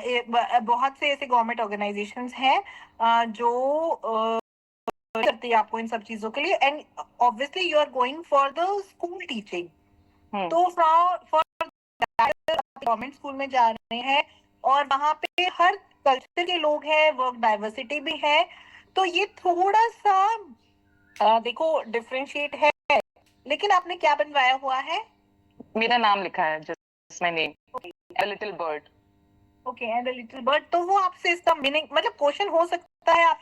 बहुत से ऐसे गवर्नमेंट ऑर्गेनाइजेशंस हैं जो करती है आपको इन सब चीजों के लिए, and obviously you are going for the school teaching, तो फॉर गवर्नमेंट स्कूल में जा रहे हैं और वहाँ पे हर कल्चर के लोग हैं, वर्क डाइवर्सिटी भी है, तो ये थोड़ा सा देखो डिफरेंशिएट है। लेकिन आपने क्या बनवाया हुआ है? मेरा नाम लिखा है, just my name, a little bird. Okay, and a little bird, तो वो आपसे इसका मीनिंग मतलब क्वेश्चन हो सकता है, आप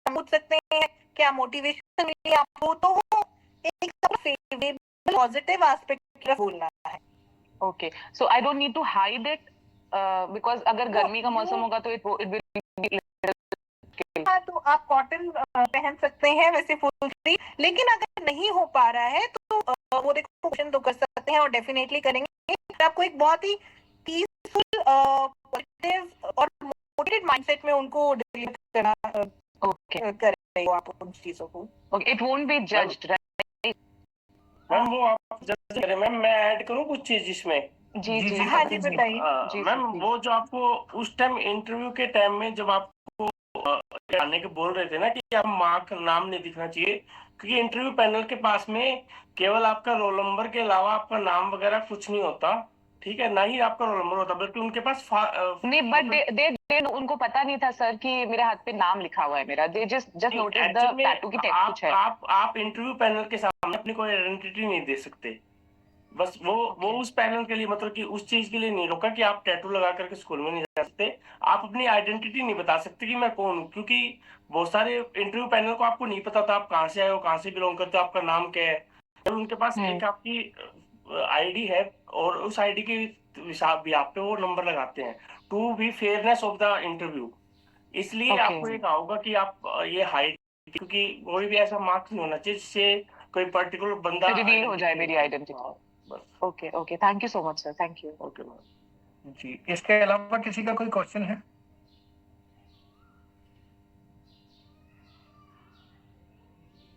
पूछ सकते हैं क्या मोटिवेशन मिली आपको, तो वो एक फेवरेबल पॉजिटिव एस्पेक्ट बोलना है। Okay, so I don't need to hide it because अगर गर्मी का मौसम होगा तो it will be हाँ, तो आप कॉटन पहन सकते हैं वैसे फुल स्लीव, लेकिन अगर नहीं हो पा रहा है तो वो देखो क्वेश्चन तो कर सकते हैं और डेफिनेटली करेंगे। आपको एक बहुत ही पीसफुल पॉजिटिव और मोटिवेटेड माइंडसेट में उनको डिलीवर करना करेंगे आप उन चीजों को। Okay, it won't be judged, right? Ma'am वो आप जज करें। मैम मैं ऐड करूँ कुछ चीज इसमें? जी जी हाँ जी, बताइए। मैम वो जो आपको उस टाइम इंटरव्यू के टाइम में जब आपको आने के बोल रहे थे ना कि आप मार्क नाम नहीं दिखना चाहिए, क्योंकि इंटरव्यू पैनल के पास में केवल आपका रोल नंबर के अलावा आपका नाम वगैरह कुछ नहीं होता, ठीक है? ना ही आपका रोल नंबर होता, बल्कि उनके पास नहीं, बट उनको पता नहीं था सर कि मेरे हाथ पे नाम लिखा हुआ है मेरा, they just notice the tattoo की टेक्स्ट कुछ है। आप इंटरव्यू पैनल के सामने अपनी कोई आइडेंटिटी नहीं दे सकते, बस वो उस पैनल के लिए, मतलब कि उस चीज के लिए नहीं रोका कि आप टैटू लगा करके स्कूल में नहीं जा सकते, आप अपनी आइडेंटिटी नहीं बता सकते कि मैं कौन हूँ, क्योंकि बहुत सारे इंटरव्यू पैनल को आपको नहीं पता था आप कहाँ से आए हो, कहाँ से बिलोंग करते हो, आपका नाम क्या है। और उनके पास एक आपकी आईडी है और उस आईडी के हिसाब भी आप पे वो नंबर लगाते हैं to be fairness of the interview. इसलिए आपको ये कहा होगा कि आप ये हाइट, क्योंकि कोई भी ऐसा मार्क्स नहीं होना चाहिए जिससे कोई पर्टिकुलर बंदा रिवील हो जाए मेरी आइडेंटिटी। बस। Okay okay, thank you so much sir, thank you. Okay जी, इसके अलावा किसी का कोई क्वेश्चन है?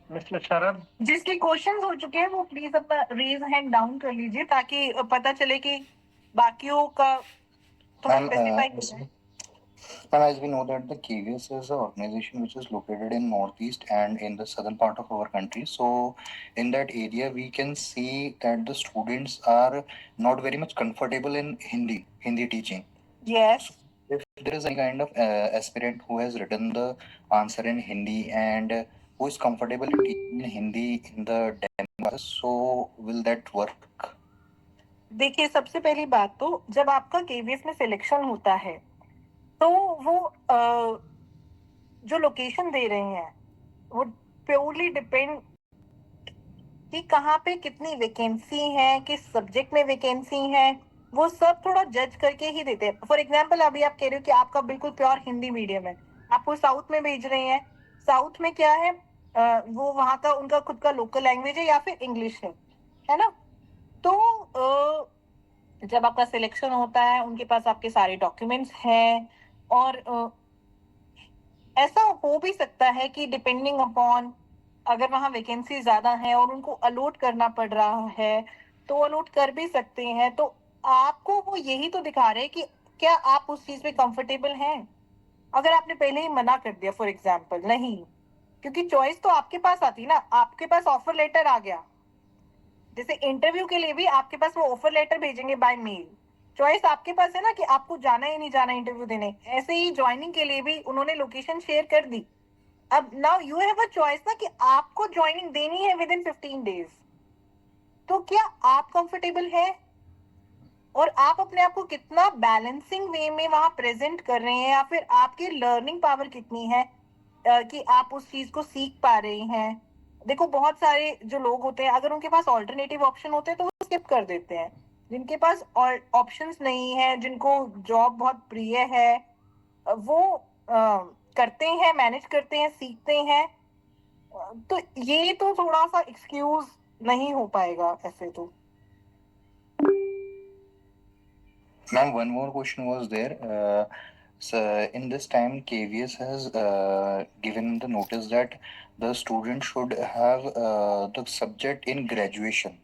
मिस्टर शरद, जिसके क्वेश्चंस हो चुके हैं वो प्लीज अपना रेज हैंड डाउन कर लीजिए ताकि पता चले कि बाकियों का थोड़ा स्पेसिफाई हो जाए। And as we know that the KVS is an organization which is located in northeast and in the southern part of our country. So in that area, we can see that the students are not very much comfortable in Hindi teaching. Yes. If there is any kind of aspirant who has written the answer in Hindi and who is comfortable in teaching in Hindi in the demo classes, so will that work? देखिए, सबसे पहली बात तो जब आपका केवीएस में सिलेक्शन होता है तो वो जो लोकेशन दे रहे हैं वो प्योरली डिपेंड कि कहाँ पे कितनी वैकेंसी है, किस सब्जेक्ट में वैकेंसी है, वो सब थोड़ा जज करके ही देते हैं। फॉर एग्जांपल अभी आप कह रहे हो कि आपका बिल्कुल प्योर हिंदी मीडियम है, आपको साउथ में भेज रहे हैं, साउथ में क्या है, वो वहाँ का उनका खुद का लोकल लैंग्वेज है या फिर इंग्लिश है ना। तो जब आपका सिलेक्शन होता है उनके पास आपके सारे डॉक्यूमेंट्स हैं और ऐसा हो भी सकता है कि डिपेंडिंग अपॉन अगर वहाँ वैकेंसी ज्यादा है और उनको अलॉट करना पड़ रहा है तो अलॉट कर भी सकते हैं। तो आपको वो यही तो दिखा रहे हैं कि क्या आप उस चीज में कंफर्टेबल हैं। अगर आपने पहले ही मना कर दिया फॉर एग्जांपल नहीं, क्योंकि चॉइस तो आपके पास आती ना, आपके पास ऑफर लेटर आ गया, जैसे इंटरव्यू के लिए भी आपके पास वो ऑफर लेटर भेजेंगे बाय मेल, चॉइस आपके पास है ना कि आपको जाना ही नहीं जाना इंटरव्यू देने। ऐसे ही ज्वाइनिंग के लिए भी उन्होंने लोकेशन शेयर कर दी। अब now you have a choice ना कि आपको ज्वाइनिंग देनी है विद इन 15 डेज। तो क्या आप कंफर्टेबल है और आप अपने आप को कितना बैलेंसिंग वे में वहां प्रेजेंट कर रहे हैं या फिर आपकी लर्निंग पावर कितनी है कि आप उस चीज को सीख पा रहे हैं। देखो बहुत सारे जो लोग होते हैं अगर उनके पास ऑल्टरनेटिव ऑप्शन होते हैं तो वो स्किप कर देते हैं। जिनके पास ऑप्शंस नहीं है, जिनको जॉब बहुत प्रिय है, वो करते हैं, मैनेज करते हैं, सीखते हैं। तो ये तो थोड़ा सा एक्सक्यूज नहीं हो पाएगा ऐसे तो। Ma'am, one more question was there. So in this time, KVS has given the notice that the student should have the subject in graduation,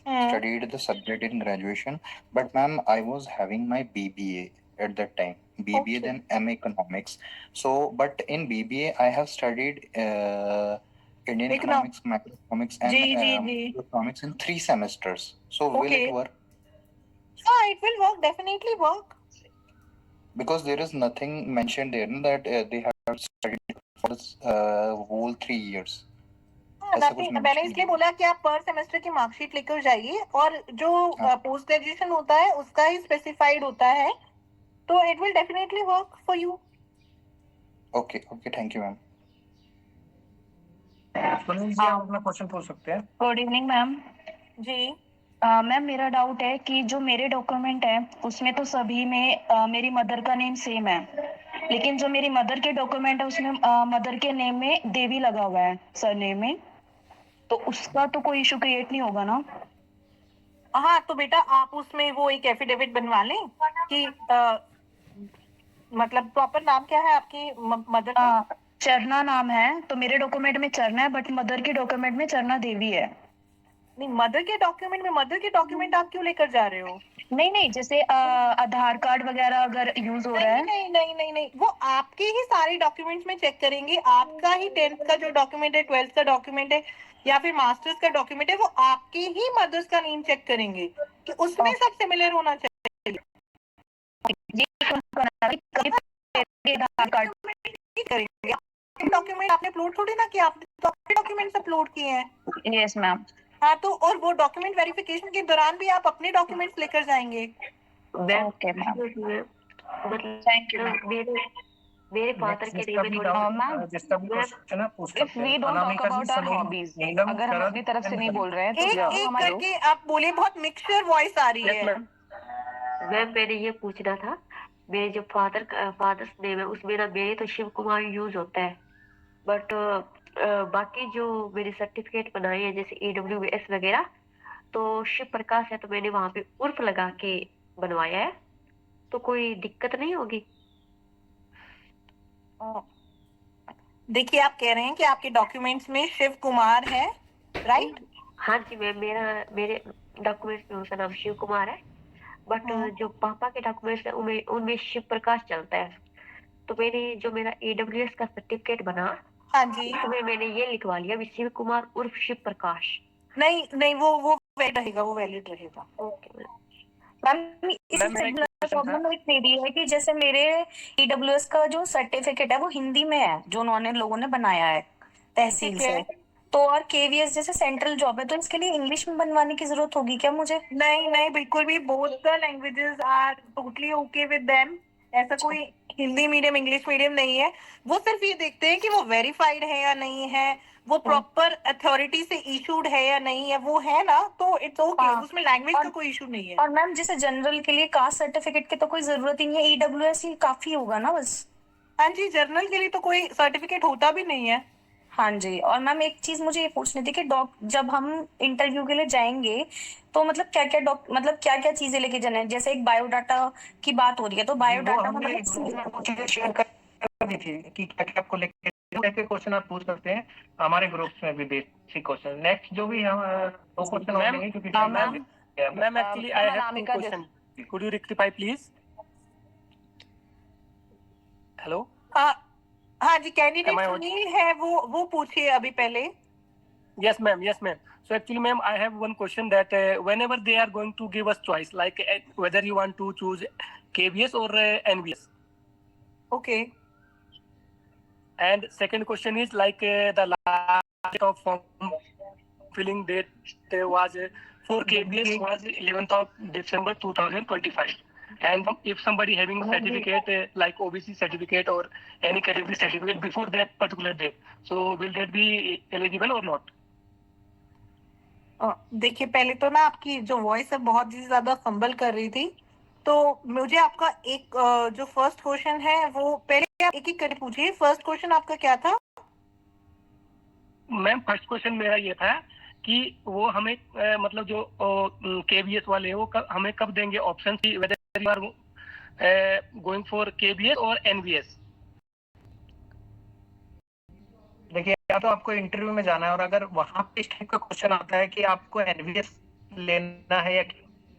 studied the subject in graduation. But ma'am, I was having my BBA at that time, BBA then MA Economics. So, but in BBA, I have studied Indian Economics, Macroeconomics, and Economics in 3 semesters. So will it work? It will work, definitely work. Because there is nothing mentioned there that they have studied for this whole 3 years. मैंने इसलिए बोला कि आप पर सेमेस्टर की मार्कशीट लेकर जाइए और जो पोस्ट ग्रेजुएशन होता है उसका ही स्पेसिफाइड होता है, तो it will definitely work for you. Okay, thank you ma'am. Sunil ji, आप अपना क्वेश्चन पूछ सकते हैं। Good evening ma'am. जी मैम, मेरा डाउट है कि जो मेरे डॉक्यूमेंट है उसमें तो सभी में मेरी मदर का नेम सेम है, लेकिन जो मेरी मदर के डॉक्यूमेंट है उसमें मदर के नेम में देवी लगा हुआ है सर नेम में, तो उसका तो कोई इशू क्रिएट नहीं होगा ना? हाँ, तो बेटा आप उसमें वो एक एफिडेविट बनवा लें कि मतलब प्रॉपर नाम क्या है आपकी मदर का? चरना नाम है, तो मेरे डॉक्यूमेंट में चरना है बट मदर के डॉक्यूमेंट में चरना देवी है। नहीं, मदर के डॉक्यूमेंट आप क्यों लेकर जा रहे हो? नहीं, जैसे आधार कार्ड वगैरह अगर यूज हो रहा है। नहीं, वो आपके ही सारे डॉक्यूमेंट्स में चेक करेंगे। आपका ही 10th का जो डॉक्यूमेंट है, 12th का डॉक्यूमेंट है या फिर मास्टर्स का डॉक्यूमेंट है, वो आपके ही मदर्स का नेम चेक करेंगे कि उसमें सब सिमिलर होना चाहिए। डॉक्यूमेंट आपने अपलोड थोड़ी ना किया, आपने डॉक्यूमेंट्स अपलोड किए हैं। Yes ma'am. हाँ, तो और वो डॉक्यूमेंट वेरिफिकेशन के दौरान भी आप अपने डॉक्यूमेंट्स लेकर जाएंगे? ओके मैम, थैंक यू मतलब मेरे फादर के जिसका नेम भी में डाउट मैम, जिसका भी क्वेश्चन है पूछ इफ सकते हैं। We don't talk Anamika ji, about our Sameer, hobbies, Neelam, अगर हम शरद अपनी तरफ से नहीं बोल रहे हैं तो एक क्या एक हमारे करके आप बोले, बहुत मिक्सचर वॉइस आ रही है। मैम मैंने ये पूछना था, मेरे जो फादर्स नेम है उसमें ना मेरे तो शिव कुमार यूज होता है, बट बाकी जो मेरे सर्टिफिकेट बनाए हैं जैसे AWS वगैरह तो शिव प्रकाश है, तो मैंने वहां पे उर्फ लगा के बनवाया है, तो कोई दिक्कत नहीं होगी? देखिए, आप कह रहे हैं कि आपके डॉक्यूमेंट्स में शिव कुमार है, राइट? हाँ जी मैम, मेरे डॉक्यूमेंट्स में उसका नाम शिव कुमार है, बट जो पापा के डॉक्यूमेंट्स है उनमें उनमें शिव प्रकाश चलता है, तो जो मेरा AWS का सर्टिफिकेट बना, हाँ जी, उसमें मैंने ये लिखवा लिया शिव कुमार उर्फ शिव प्रकाश। नहीं नहीं, वो वैलिड रहेगा, वो वैलिड रहेगा। ओके मैम इससे प्रॉब्लम एक मेरी है कि जैसे मेरे EWS का जो सर्टिफिकेट है वो हिंदी में है, जो उन्होंने लोगों ने बनाया है तहसील से, तो और KVS जैसे सेंट्रल जॉब है, तो इसके लिए इंग्लिश में बनवाने की जरूरत होगी क्या मुझे? नहीं नहीं, बिल्कुल भी, both the languages are totally okay with them. ऐसा कोई हिंदी मीडियम इंग्लिश मीडियम नहीं है। वो सिर्फ ये देखते हैं कि वो वेरीफाइड है या नहीं है, वो प्रॉपर अथॉरिटी से इशूड है या नहीं है, वो है ना, तो इट्स ओके, उसमें लैंग्वेज का कोई इशू नहीं है। और मैम जैसे जनरल के लिए कास्ट सर्टिफिकेट की तो कोई जरूरत ही नहीं है, EWS ही काफी होगा ना बस? हाँ जी, जर्नल के लिए तो कोई सर्टिफिकेट होता भी नहीं है। हाँ जी, और मैम एक चीज मुझे ये पूछनी थी कि जब हम इंटरव्यू के लिए जाएंगे तो मतलब क्या क्या चीजें लेके जाना है? जैसे एक बायोडाटा की बात हो रही है, तो बायोडाटा चीजें शेयर करनी थी कि क्या क्या आपको लेके ऐसे क्वेश्चन आप पूछ सकते हैं हमारे ग्रुप्स में भी, बेसिक क्वेश्चन। नेक्स्ट जो भी हम दो क्वेश्चन और लेंगे क्योंकि ma'am actually I have two question, could you rectify please? Hello, हाँ जी, कैंडिडेट सुनील है, वो पूछिए अभी पहले। Yes, ma'am. Yes, ma'am. So actually, ma'am, I have one question that whenever they are going to give us choice, like whether you want to choose KVS or NVS. Okay. And second question is like the last date of form filling date was for KVS was 11th of December 2025. And if somebody having certificate like OBC certificate or any category certificate before that particular date, so will that be eligible or not? देखिए, पहले तो ना आपकी जो वॉइस है बहुत ही ज्यादा फंबल कर रही थी, तो मुझे आपका एक जो फर्स्ट क्वेश्चन है वो पहले आप एक एक करके पूछिए। फर्स्ट क्वेश्चन आपका क्या था? मैम फर्स्ट क्वेश्चन मेरा ये था कि वो हमें मतलब जो KVS वाले हैं वो हमें कब देंगे ऑप्शन की, whether you are going for KVS और NVS। देखिए, या तो आपको इंटरव्यू में जाना है, और अगर वहां पे इस टाइप का क्वेश्चन आता है कि आपको NVS लेना है या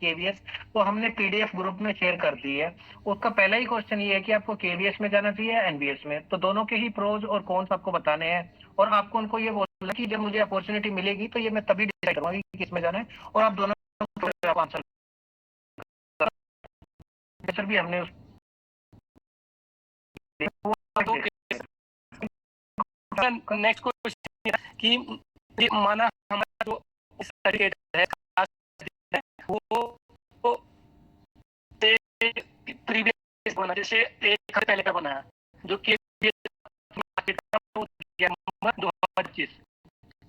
KVS, तो हमने PDF ग्रुप में शेयर कर दी है। उसका पहला ही क्वेश्चन ये है कि आपको KVS में जाना चाहिए या NVS में, तो दोनों के ही प्रोज और कॉन्स आपको बताने हैं, और आपको उनको ये बोलना कि जब मुझे अपॉर्चुनिटी मिलेगी तो ये मैं तभी डिसाइड करूंगा कि किस में जाना है, और आप दोनों आंसर भी हमने नेक्स्ट क्वेश्चन कि माना हमारा जो सर्टिफिकेट है वो प्रीवियस बना, जैसे एक साल पहले का बना है, जो कि 2025,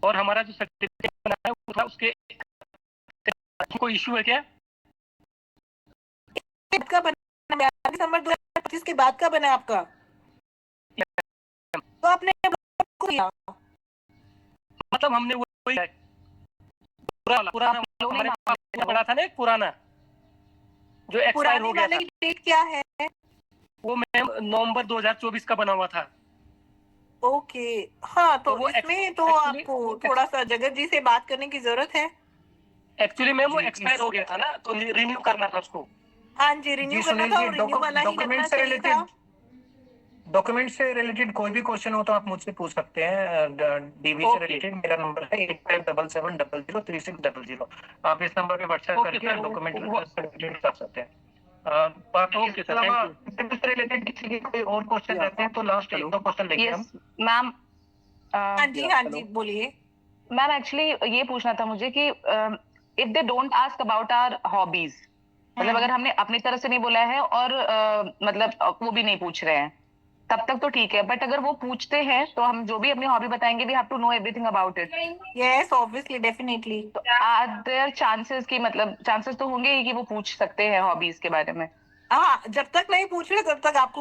और हमारा जो सर्टिफिकेट बना है वो था उसके कोई इशू है क्या? का बना दिसंबर 2025 के बाद का बना है आपका, तो आपने मतलब हमने वही पुराना हमारे पास पड़ा था ना, एक पुराना जो एक्सपायर हो गया था। डेट क्या है? वो मैम नवंबर 2024 का बना हुआ था। ओके, हाँ, तो इसमें तो आपको थोड़ा सा जगत जी से बात करने की जरूरत है। एक्चुअली मैम वो एक्सपायर हो गया था ना, तो रिन्यू करना था उसको। हाँ जी, रिन्यू करना था, और रिन्यू वाला ही लगना चाहिए था। डॉक्यूमेंट से रिलेटेड कोई भी क्वेश्चन हो तो आप मुझसे पूछ सकते हैं, डीवी से रिलेटेड। मेरा नंबर है 8577003600। आप इस नंबर पे व्हाट्सएप करके डॉक्यूमेंट से रिलेटेड कर सकते हैं। बाकी इसके अलावा से रिलेटेड किसी के कोई और क्वेश्चन रहते हैं तो लास्ट एक दो क्वेश्चन लेंगे हम। मैम हाँ जी, बोलिए मैम एक्चुअली ये पूछना था मुझे कि if they don't ask about our hobbies, मतलब अगर हमने अपनी तरफ से नहीं बोला है और मतलब वो भी नहीं पूछ रहे हैं, तब तक तो ठीक है। बट अगर वो पूछते हैं तो हम जो भी अपनी हॉबी बताएंगे, we have to know everything about it. Yes obviously definitely. तो आर देयर चांसेस की, मतलब चांसेस तो होंगे ही कि वो पूछ सकते हैं हॉबीज के बारे में। हाँ, जब तक नहीं पूछ रहे तब तक आपको